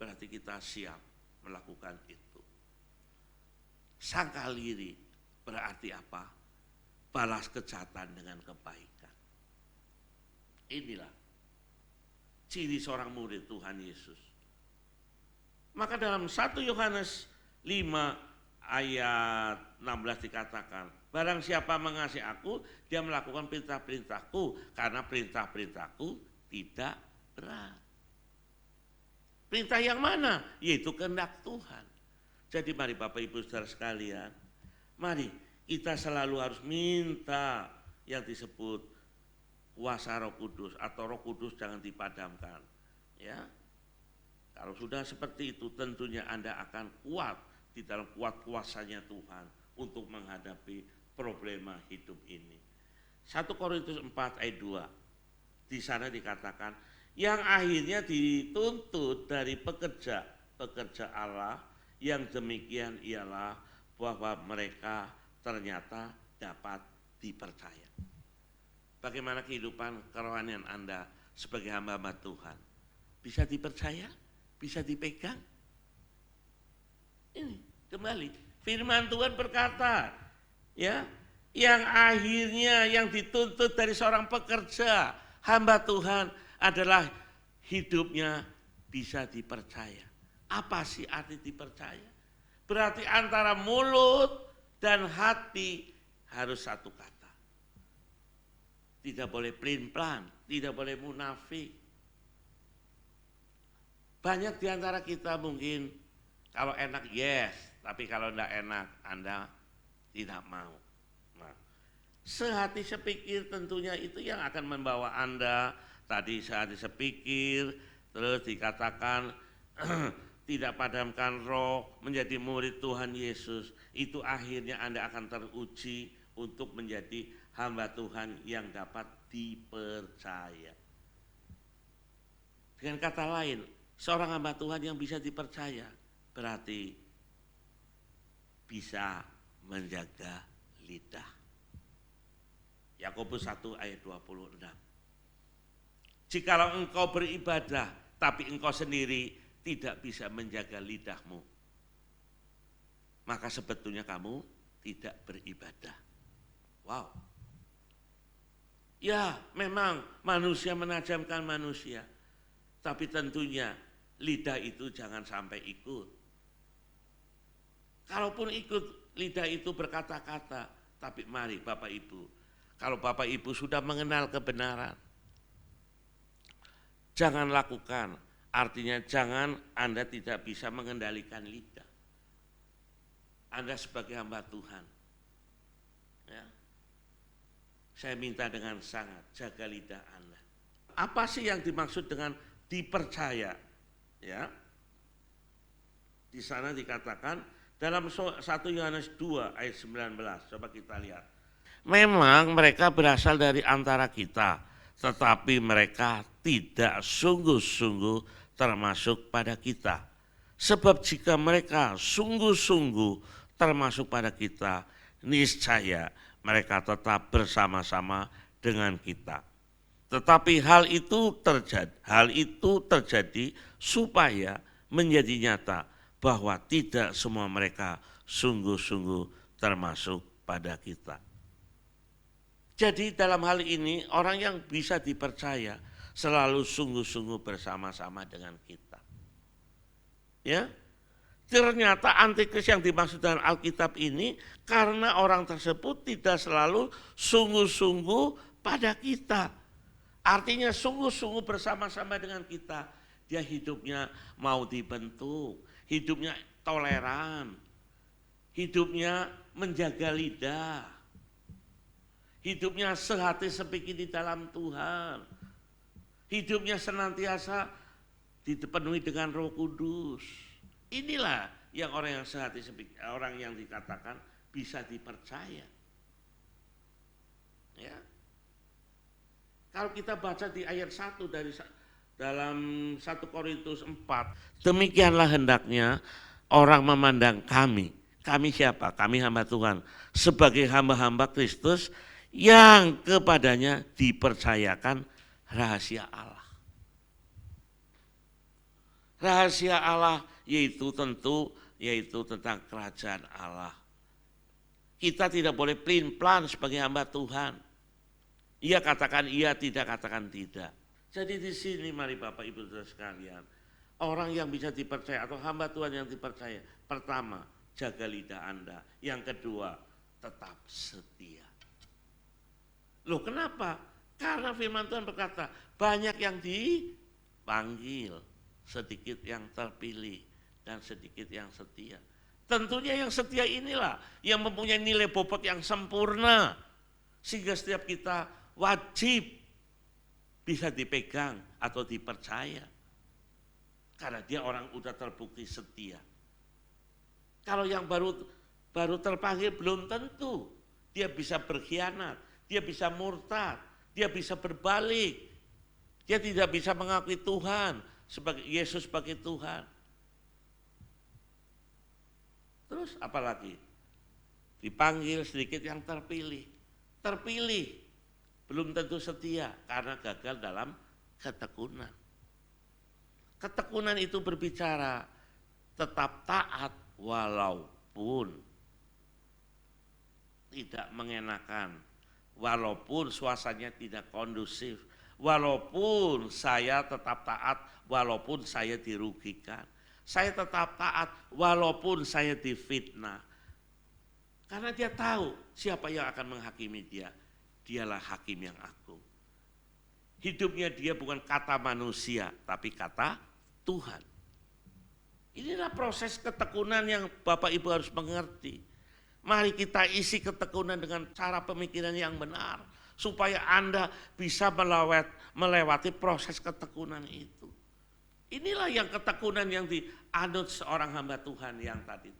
berarti kita siap melakukan itu. Sangkal diri berarti apa? Balas kejahatan dengan kebaikan. Inilah ciri seorang murid Tuhan Yesus. Maka dalam 1 Yohanes 5 ayat 16 dikatakan, barang siapa mengasihi aku, dia melakukan perintah-perintahku, karena perintah-perintahku tidak berat. Perintah yang mana? Yaitu kehendak Tuhan. Jadi mari Bapak Ibu Saudara sekalian, mari kita selalu harus minta yang disebut kuasa Roh Kudus, atau Roh Kudus jangan dipadamkan. Ya, kalau sudah seperti itu tentunya Anda akan kuat di dalam kuasanya Tuhan untuk menghadapi problema hidup ini. 1 Korintus 4 ayat 2, di sana dikatakan, yang akhirnya dituntut dari pekerja Allah yang demikian ialah bahwa mereka ternyata dapat dipercaya. Bagaimana kehidupan kerohanian Anda sebagai hamba-hamba Tuhan? Bisa dipercaya? Bisa dipegang? Ini kembali firman Tuhan berkata, ya, yang akhirnya yang dituntut dari seorang pekerja hamba Tuhan adalah hidupnya bisa dipercaya. Apa sih arti dipercaya? Berarti antara mulut dan hati harus satu kata. Tidak boleh pelin-pelan, tidak boleh munafik. Banyak di antara kita mungkin kalau enak yes, tapi kalau tidak enak Anda tidak mau. Nah, sehati sepikir tentunya itu yang akan membawa Anda tadi sehati sepikir, terus dikatakan tidak padamkan roh, menjadi murid Tuhan Yesus. Itu akhirnya Anda akan teruji untuk menjadi hamba Tuhan yang dapat dipercaya. Dengan kata lain, seorang hamba Tuhan yang bisa dipercaya berarti bisa menjaga lidah. Yakobus 1 ayat 26. Jikalau engkau beribadah tapi engkau sendiri tidak bisa menjaga lidahmu, maka sebetulnya kamu tidak beribadah. Wow. Ya, memang manusia menajamkan manusia, tapi tentunya lidah itu jangan sampai ikut. Kalaupun ikut, lidah itu berkata-kata, tapi mari Bapak Ibu, kalau Bapak Ibu sudah mengenal kebenaran, jangan lakukan. Artinya jangan Anda tidak bisa mengendalikan lidah. Anda sebagai hamba Tuhan, ya, saya minta dengan sangat jaga lidah Anda. Apa sih yang dimaksud dengan dipercaya? Ya, di sana dikatakan dalam 1 Yohanes 2 ayat 19, coba kita lihat. Memang mereka berasal dari antara kita, tetapi mereka tidak sungguh-sungguh termasuk pada kita. Sebab jika mereka sungguh-sungguh termasuk pada kita, niscaya mereka tetap bersama-sama dengan kita. Tetapi hal itu terjadi supaya menjadi nyata bahwa tidak semua mereka sungguh-sungguh termasuk pada kita. Jadi dalam hal ini orang yang bisa dipercaya selalu sungguh-sungguh bersama-sama dengan kita. Ya, ternyata antikris yang dimaksud dalam Alkitab ini karena orang tersebut tidak selalu sungguh-sungguh pada kita. Artinya sungguh-sungguh bersama-sama dengan kita. Dia hidupnya mau dibentuk, hidupnya toleran, hidupnya menjaga lidah, hidupnya sehati sepikir di dalam Tuhan, hidupnya senantiasa dipenuhi dengan Roh Kudus. Inilah yang orang yang sehati sepikir, orang yang dikatakan bisa dipercaya. Ya. Kalau kita baca di ayat 1 dalam 1 Korintus 4, demikianlah hendaknya orang memandang kami. Kami siapa? Kami hamba Tuhan. Sebagai hamba-hamba Kristus yang kepadanya dipercayakan rahasia Allah. Rahasia Allah yaitu tentang kerajaan Allah. Kita tidak boleh pelin-pelan sebagai hamba Tuhan. Ia katakan iya, tidak katakan tidak. Jadi di sini mari Bapak Ibu Saudara sekalian, orang yang bisa dipercaya atau hamba Tuhan yang dipercaya, pertama, jaga lidah Anda. Yang kedua, tetap setia. Loh kenapa? Karena firman Tuhan berkata, banyak yang dipanggil, sedikit yang terpilih, dan sedikit yang setia. Tentunya yang setia inilah yang mempunyai nilai bobot yang sempurna. Sehingga setiap kita wajib bisa dipegang atau dipercaya. Karena dia orang udah terbukti setia. Kalau yang baru terpanggil belum tentu. Dia bisa berkhianat, dia bisa murtad, dia bisa berbalik. Dia tidak bisa mengakui Tuhan sebagai Yesus sebagai Tuhan. Terus apalagi? Dipanggil sedikit yang terpilih. Terpilih belum tentu setia karena gagal dalam ketekunan. Ketekunan itu berbicara tetap taat walaupun tidak mengenakan, walaupun suasananya tidak kondusif, walaupun saya tetap taat walaupun saya dirugikan. Saya tetap taat walaupun saya difitnah. Karena dia tahu siapa yang akan menghakimi dia. Dialah hakim yang agung. Hidupnya dia bukan kata manusia, tapi kata Tuhan. Inilah proses ketekunan yang Bapak Ibu harus mengerti. Mari kita isi ketekunan dengan cara pemikiran yang benar. Supaya Anda bisa melewati proses ketekunan itu. Inilah yang ketekunan yang dianut seorang hamba Tuhan yang tadi.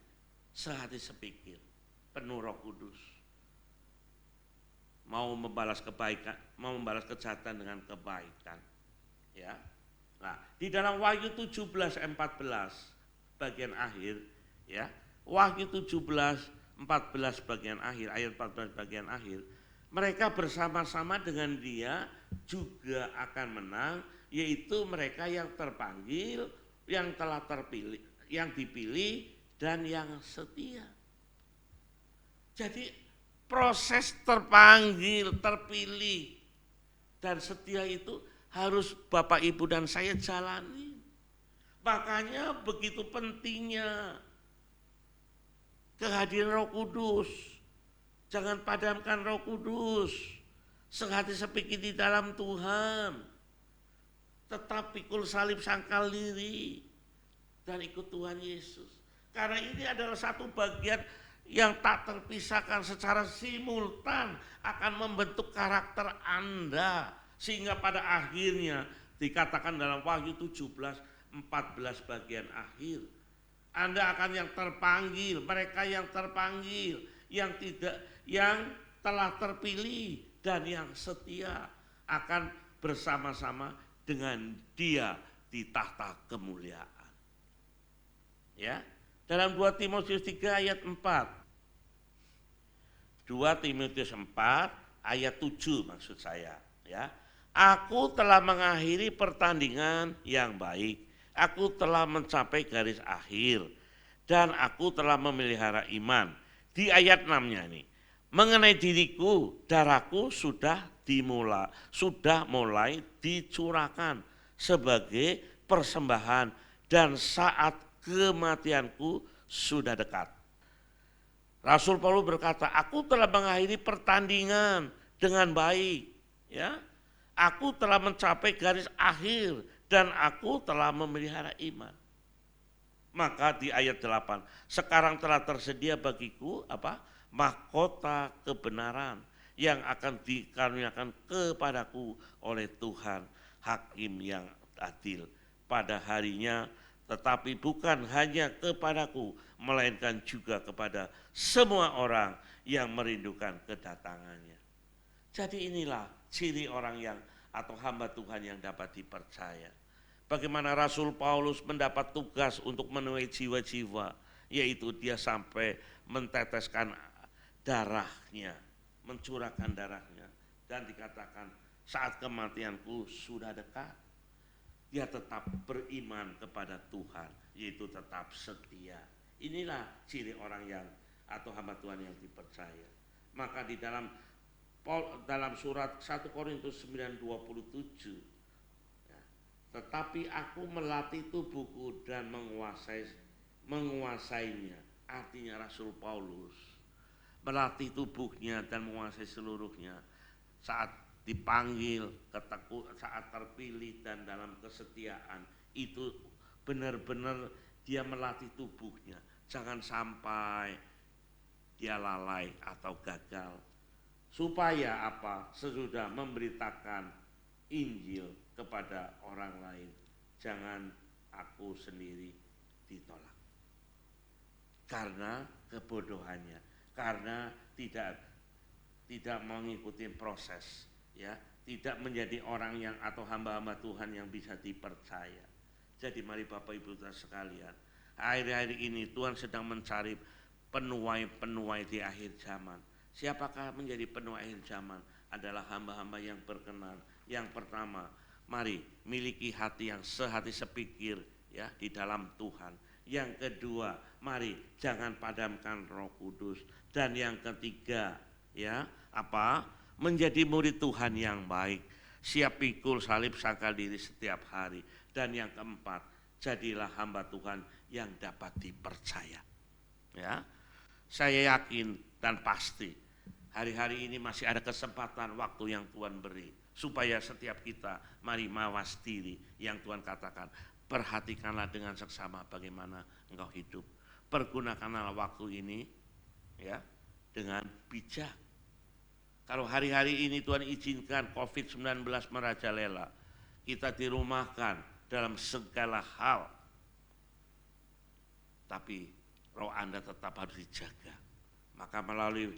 Sehati sepikir, penuh Roh Kudus. Mau membalas kebaikan, mau membalas kejahatan dengan kebaikan. Ya. Nah, di dalam Wahyu 17:14 bagian akhir, ya. Wahyu 17:14 bagian akhir, ayat 14 bagian akhir, mereka bersama-sama dengan dia juga akan menang, yaitu mereka yang terpanggil, yang telah terpilih, yang dipilih dan yang setia. Jadi proses terpanggil, terpilih, dan setia itu harus Bapak Ibu dan saya jalani. Makanya begitu pentingnya kehadiran Roh Kudus. Jangan padamkan Roh Kudus. Sehati sepikir di dalam Tuhan. Tetap pikul salib sangkal diri. Dan ikut Tuhan Yesus. Karena ini adalah satu bagian yang tak terpisahkan secara simultan akan membentuk karakter Anda. Sehingga pada akhirnya dikatakan dalam Wahyu 17:14 bagian akhir. Anda akan yang terpanggil, mereka yang terpanggil, yang telah terpilih dan yang setia akan bersama-sama dengan Dia di tahta kemuliaan. Ya, dalam 2 Timotius 3 ayat 4. 2 Timotius 4 ayat 7 maksud saya, ya. Aku telah mengakhiri pertandingan yang baik. Aku telah mencapai garis akhir. Dan aku telah memelihara iman. Di ayat 6-nya ini. Mengenai diriku, darahku sudah mulai dicurahkan sebagai persembahan. Dan saat kematianku sudah dekat. Rasul Paulus berkata, aku telah mengakhiri pertandingan dengan baik. Ya, aku telah mencapai garis akhir dan aku telah memelihara iman. Maka di ayat 8, sekarang telah tersedia bagiku mahkota kebenaran yang akan dikaruniakan kepadaku oleh Tuhan, Hakim yang adil pada harinya, tetapi bukan hanya kepadaku, melainkan juga kepada semua orang yang merindukan kedatangannya. Jadi inilah ciri orang yang atau hamba Tuhan yang dapat dipercaya. Bagaimana Rasul Paulus mendapat tugas untuk menuai jiwa-jiwa, yaitu dia sampai menteteskan darahnya, mencurahkan darahnya, dan dikatakan saat kematianku sudah dekat. Dia tetap beriman kepada Tuhan, yaitu tetap setia. Inilah ciri orang yang atau hamba Tuhan yang dipercaya. Maka di dalam surat 1 Korintus 9:27, tetapi aku melatih tubuhku dan menguasainya. Artinya Rasul Paulus melatih tubuhnya dan menguasai seluruhnya saat dipanggil, saat terpilih dan dalam kesetiaan. Itu benar-benar dia melatih tubuhnya. Jangan sampai dia lalai atau gagal. Supaya sesudah memberitakan Injil kepada orang lain, jangan aku sendiri ditolak. Karena kebodohannya, karena tidak mengikuti proses, ya, tidak menjadi orang yang atau hamba-hamba Tuhan yang bisa dipercaya. Jadi mari Bapak Ibu sekalian, akhir-akhir ini Tuhan sedang mencari penuai-penuai di akhir zaman. Siapakah menjadi penuai akhir zaman? Adalah hamba-hamba yang berkenan. Yang pertama, mari miliki hati yang sehati sepikir, ya, di dalam Tuhan. Yang kedua, mari jangan padamkan Roh Kudus. Dan yang ketiga, ya, menjadi murid Tuhan yang baik, siap pikul salib sangkal diri setiap hari. Dan yang keempat, jadilah hamba Tuhan yang dapat dipercaya. Ya, saya yakin dan pasti hari-hari ini masih ada kesempatan waktu yang Tuhan beri, supaya setiap kita mari mawas diri yang Tuhan katakan. Perhatikanlah dengan seksama bagaimana engkau hidup. Pergunakanlah waktu ini, ya, dengan bijak. Kalau hari-hari ini Tuhan izinkan COVID-19 merajalela, kita dirumahkan dalam segala hal, tapi roh Anda tetap harus dijaga. Maka melalui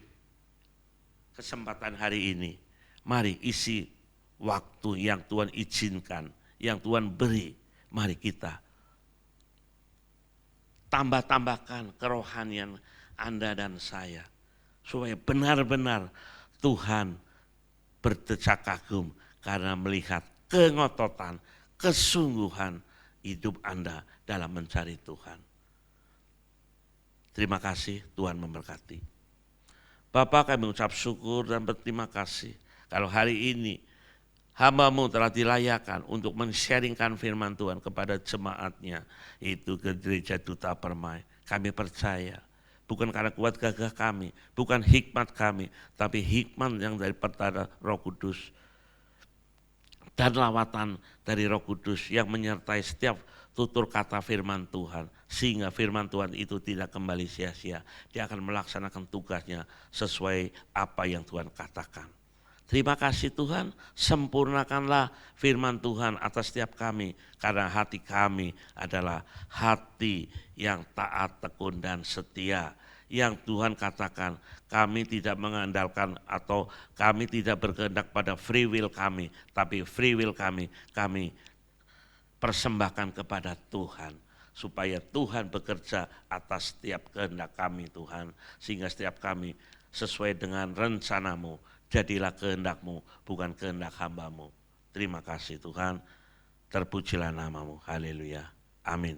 kesempatan hari ini, mari isi waktu yang Tuhan izinkan, yang Tuhan beri, mari kita tambah-tambahkan kerohanian Anda dan saya, supaya benar-benar Tuhan berdecak kagum karena melihat kengototan, kesungguhan hidup Anda dalam mencari Tuhan. Terima kasih, Tuhan memberkati. Bapak, kami mengucap syukur dan berterima kasih kalau hari ini hamba-Mu telah dilayakkan untuk men-sharingkan firman Tuhan kepada jemaatnya, yaitu ke Gereja Duta Permai. Kami percaya, bukan karena kuat gagah kami, bukan hikmat kami, tapi hikmat yang daripada Roh Kudus dan lawatan dari Roh Kudus yang menyertai setiap tutur kata firman Tuhan, sehingga firman Tuhan itu tidak kembali sia-sia. Dia akan melaksanakan tugasnya sesuai apa yang Tuhan katakan. Terima kasih Tuhan, sempurnakanlah firman Tuhan atas setiap kami, karena hati kami adalah hati yang taat, tekun, dan setia. Yang Tuhan katakan, kami tidak mengandalkan atau kami tidak berkehendak pada free will kami, tapi free will kami persembahkan kepada Tuhan, supaya Tuhan bekerja atas setiap kehendak kami Tuhan, sehingga setiap kami sesuai dengan rencana-Mu. Jadilah kehendak-Mu, bukan kehendak hamba-Mu. Terima kasih Tuhan, terpujilah nama-Mu. Haleluya. Amin.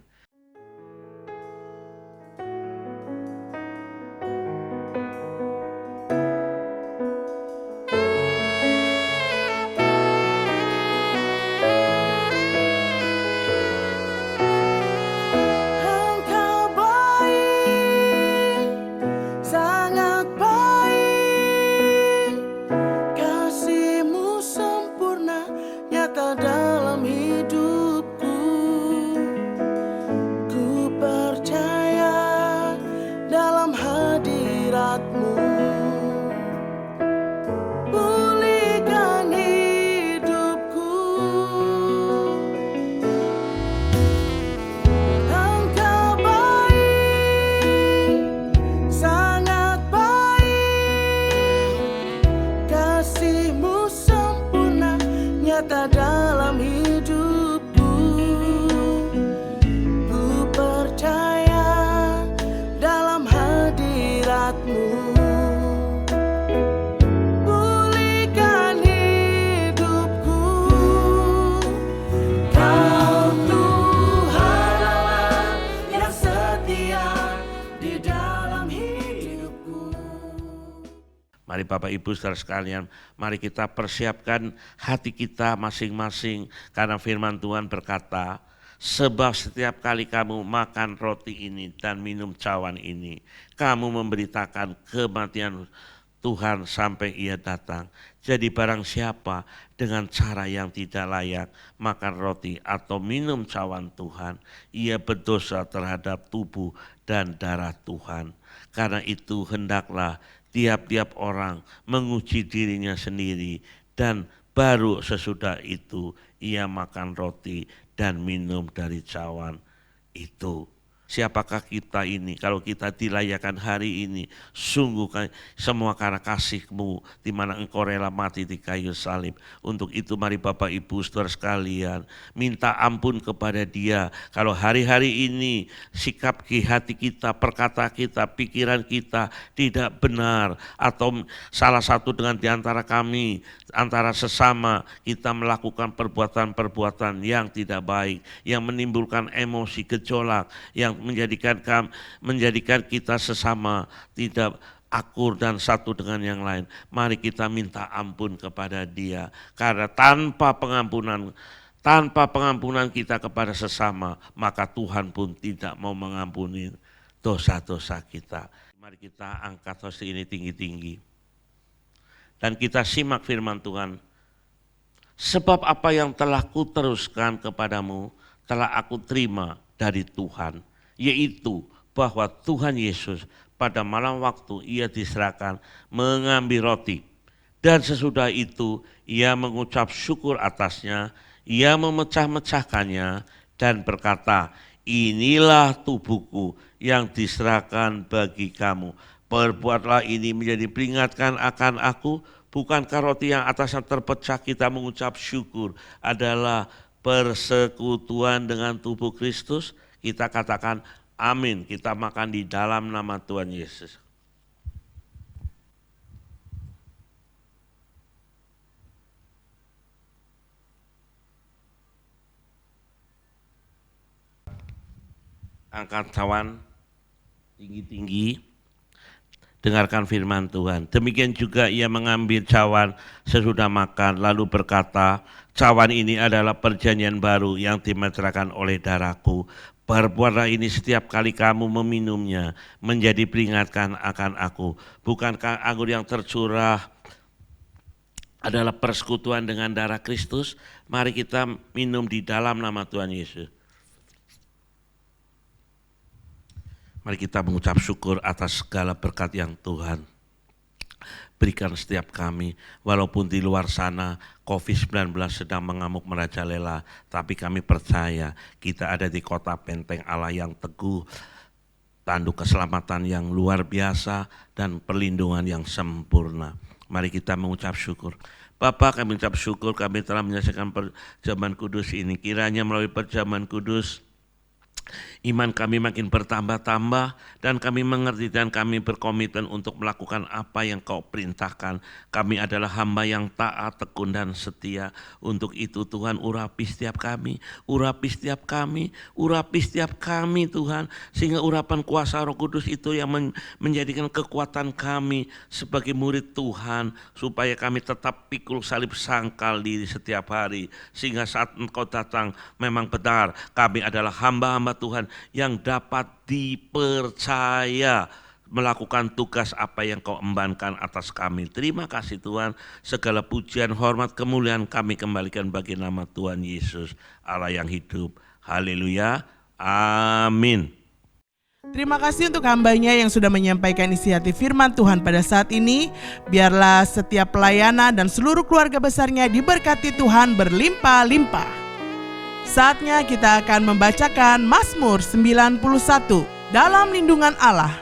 Engkau baik, sangat baik. Kasih-Mu sempurna, nyata dalam hidupku. Ku percaya dalam hadirat-Mu. Pulihkan hidupku. Engkau baik, sangat baik. Kasih-Mu sempurna, nyata dalam hidupku. Ku percaya dalam hadirat-Mu. Pulihkan hidupku. Kau Tuhan Allah yang setia di dalam hidupku. Mari Bapak Ibu saudara sekalian, mari kita persiapkan hati kita masing-masing karena firman Tuhan berkata, sebab setiap kali kamu makan roti ini dan minum cawan ini, kamu memberitakan kematian Tuhan sampai Ia datang. Jadi barang siapa dengan cara yang tidak layak makan roti atau minum cawan Tuhan, ia berdosa terhadap tubuh dan darah Tuhan. Karena itu hendaklah tiap-tiap orang menguji dirinya sendiri, dan baru sesudah itu ia makan roti dan minum dari cawan itu. Siapakah kita ini kalau kita dilayakan hari ini? Sungguh semua karena kasih-Mu di mana Engkau rela mati di kayu salib. Untuk itu mari Bapak Ibu saudara sekalian, minta ampun kepada Dia. Kalau hari-hari ini sikap hati kita, perkata kita, pikiran kita tidak benar, atau salah satu dengan diantara kami, antara sesama kita melakukan perbuatan-perbuatan yang tidak baik, yang menimbulkan emosi gejolak, yang menjadikan kita sesama tidak akur dan satu dengan yang lain. Mari kita minta ampun kepada Dia, karena tanpa pengampunan kita kepada sesama, maka Tuhan pun tidak mau mengampuni dosa-dosa kita. Mari kita angkat hosti ini tinggi-tinggi dan kita simak firman Tuhan. Sebab apa yang telah kuteruskan kepadamu telah aku terima dari Tuhan, yaitu bahwa Tuhan Yesus pada malam waktu Ia diserahkan mengambil roti, dan sesudah itu Ia mengucap syukur atasnya, Ia memecah-mecahkannya dan berkata, inilah tubuhku yang diserahkan bagi kamu. Perbuatlah ini menjadi peringatkan akan aku. Bukankah roti yang atasnya terpecah kita mengucap syukur adalah persekutuan dengan tubuh Kristus? Kita katakan amin, kita makan di dalam nama Tuhan Yesus. Angkat cawan tinggi-tinggi, dengarkan firman Tuhan. Demikian juga Ia mengambil cawan sesudah makan, lalu berkata, cawan ini adalah perjanjian baru yang dimeteraikan oleh darahku. Perbuatlah ini setiap kali kamu meminumnya, menjadi peringatkan akan aku. Bukankah anggur yang tercurah adalah persekutuan dengan darah Kristus? Mari kita minum di dalam nama Tuhan Yesus. Mari kita mengucap syukur atas segala berkat yang Tuhan berikan setiap kami. Walaupun di luar sana COVID-19 sedang mengamuk merajalela, tapi kami percaya kita ada di kota benteng Allah yang teguh, tanduk keselamatan yang luar biasa dan perlindungan yang sempurna. Mari kita mengucap syukur. Bapa, kami mengucap syukur kami telah menyelesaikan perjamuan kudus ini. Kiranya melalui perjamuan kudus Iman kami makin bertambah-tambah dan kami mengerti dan kami berkomitmen untuk melakukan apa yang Kau perintahkan. Kami adalah hamba yang taat, tekun dan setia. Untuk itu Tuhan urapi setiap kami, urapi setiap kami, urapi setiap kami Tuhan. Sehingga urapan kuasa Roh Kudus itu yang menjadikan kekuatan kami sebagai murid Tuhan. Supaya kami tetap pikul salib sangkal diri setiap hari. Sehingga saat Engkau datang memang benar kami adalah hamba-hamba Tuhan yang dapat dipercaya melakukan tugas apa yang Kau embankan atas kami. Terima kasih Tuhan, segala pujian, hormat, kemuliaan kami kembalikan bagi nama Tuhan Yesus, Allah yang hidup. Haleluya, amin. Terima kasih untuk hambanya yang sudah menyampaikan isi hati firman Tuhan pada saat ini. Biarlah setiap pelayanan dan seluruh keluarga besarnya diberkati Tuhan berlimpah-limpah. Saatnya kita akan membacakan Mazmur 91. Dalam lindungan Allah,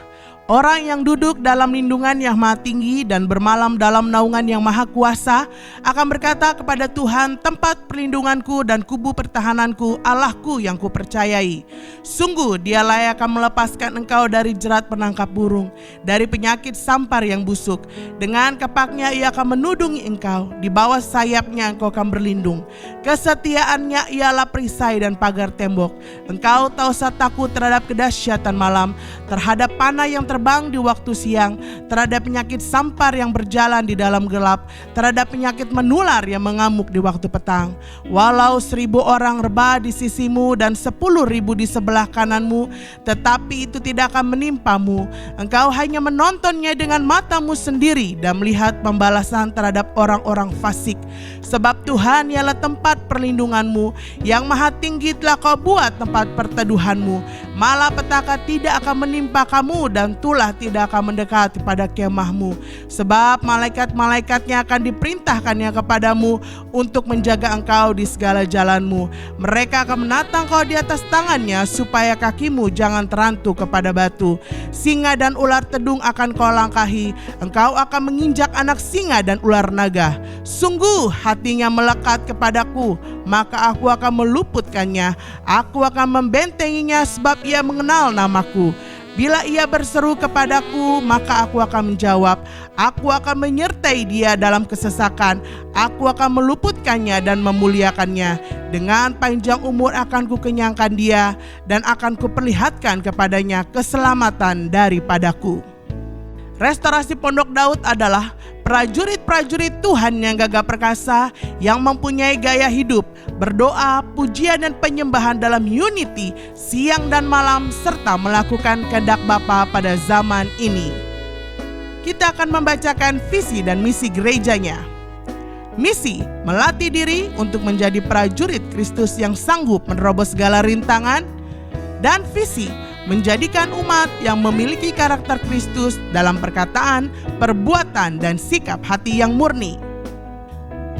orang yang duduk dalam lindungan yang maha tinggi dan bermalam dalam naungan yang maha kuasa akan berkata kepada Tuhan, tempat perlindunganku dan kubu pertahananku, Allahku yang kupercayai. Sungguh dialah yang akan melepaskan engkau dari jerat penangkap burung, dari penyakit sampar yang busuk. Dengan kepaknya ia akan menudungi engkau, di bawah sayapnya engkau akan berlindung. Kesetiaannya ialah perisai dan pagar tembok. Engkau tak usah takut terhadap kedahsyatan malam, terhadap panah yang terbang di waktu siang, terhadap penyakit sampar yang berjalan di dalam gelap, terhadap penyakit menular yang mengamuk di waktu petang. Walau 1000 orang rebah di sisimu dan 10.000 di sebelah kananmu, tetapi itu tidak akan menimpamu. Engkau hanya menontonnya dengan matamu sendiri dan melihat pembalasan terhadap orang-orang fasik. Sebab Tuhan ialah tempat perlindunganmu, yang maha tinggi telah Kau buat tempat perteduhanmu. Malapetaka tidak akan menimpa kamu dan tulah tidak akan mendekat pada kemahmu. Sebab malaikat-malaikatnya akan diperintahkannya kepadamu untuk menjaga engkau di segala jalanmu. Mereka akan menatang kau di atas tangannya supaya kakimu jangan terantuk kepada batu. Singa dan ular tedung akan kau langkahi. Engkau akan menginjak anak singa dan ular naga. Sungguh hatinya melekat kepadaku, maka aku akan meluputkannya. Aku akan membentenginya sebab ia mengenal namaku. Bila ia berseru kepadaku, maka aku akan menjawab. Aku akan menyertai dia dalam kesesakan. Aku akan meluputkannya dan memuliakannya. Dengan panjang umur akan kukenyangkan dia, dan akan kuperlihatkan kepadanya keselamatan daripadaku. Restorasi Pondok Daud adalah prajurit-prajurit Tuhan yang gagah perkasa, yang mempunyai gaya hidup, berdoa, pujian dan penyembahan dalam unity siang dan malam, serta melakukan kehendak Bapa pada zaman ini. Kita akan membacakan visi dan misi gerejanya. Misi, melatih diri untuk menjadi prajurit Kristus yang sanggup menerobos segala rintangan. Dan visi, menjadikan umat yang memiliki karakter Kristus dalam perkataan, perbuatan, dan sikap hati yang murni.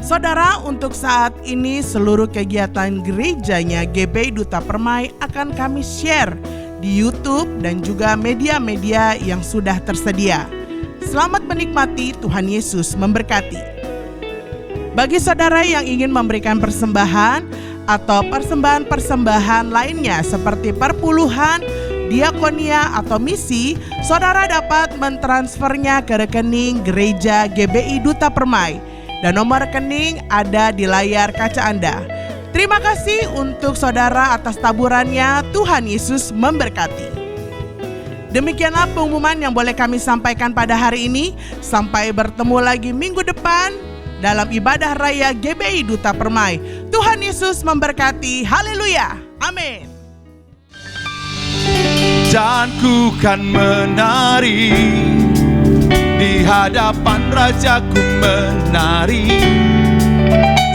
Saudara, untuk saat ini seluruh kegiatan gerejanya GBI Duta Permai akan kami share di YouTube dan juga media-media yang sudah tersedia. Selamat menikmati, Tuhan Yesus memberkati. Bagi saudara yang ingin memberikan persembahan atau persembahan-persembahan lainnya seperti perpuluhan, diakonia atau misi, saudara dapat mentransfernya ke rekening gereja GBI Duta Permai dan nomor rekening ada di layar kaca Anda. Terima kasih untuk saudara atas taburannya. Tuhan Yesus memberkati. Demikianlah pengumuman yang boleh kami sampaikan pada hari ini. Sampai bertemu lagi minggu depan dalam ibadah raya GBI Duta Permai. Tuhan Yesus memberkati. Haleluya. Amin. Dan ku kan menari di hadapan Rajaku, menari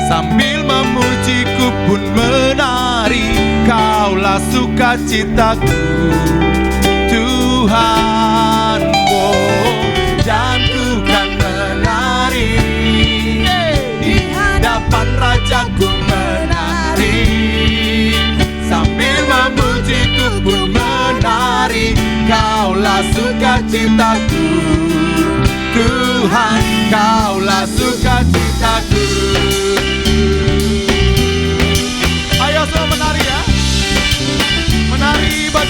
sambil memujiku pun menari. Kaulah sukacitaku, Tuhan. Dan ku kan menari di hadapan Rajaku, menari sambil memujiku pun menari. Kaulah sukacitaku, Tuhan. Kaulah sukacitaku. Ayo semua menari ya. Menari bagi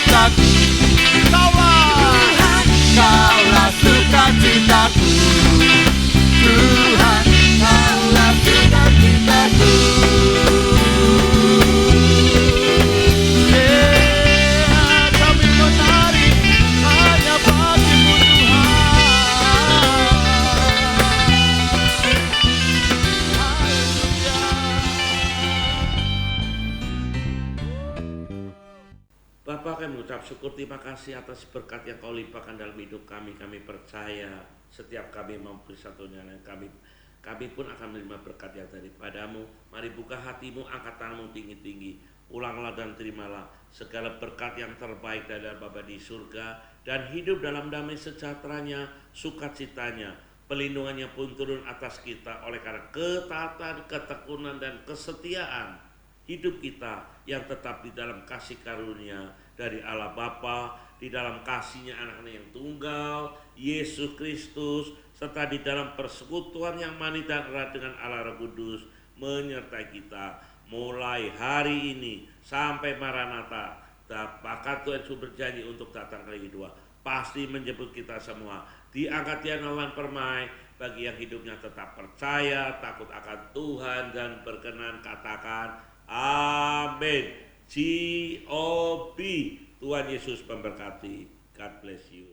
sukacitaku. Kaulah sukacitaku. Tuhan, kaulah sukacitaku. Kami menari hanya bagimu Bapa, kami mengucap syukur, terima kasih atas berkat yang kau limpahkan dalam hidup kami. Kami percaya setiap kami mampu satu dengan kami pun akan menerima berkat yang daripadamu. Mari buka hatimu, angkat tanganmu tinggi-tinggi. Ulanglah dan terimalah segala berkat yang terbaik dari Bapa di surga, dan hidup dalam damai sejahteranya, sukacitanya, pelindungannya pun turun atas kita oleh karena ketaatan, ketekunan, dan kesetiaan hidup kita yang tetap di dalam kasih karunia dari Allah Bapa, di dalam kasihnya anaknya yang tunggal, Yesus Kristus, serta di dalam persekutuan yang manis dan erat dengan Allah Roh Kudus menyertai kita mulai hari ini sampai Maranatha. Bahkan Tuhan Yesus berjanji untuk datang kali kedua, pasti menjemput kita semua. Diangkat Tian Awan Permai bagi yang hidupnya tetap percaya, takut akan Tuhan, dan berkenan katakan amin. G.O.B. Tuhan Yesus memberkati. God bless you.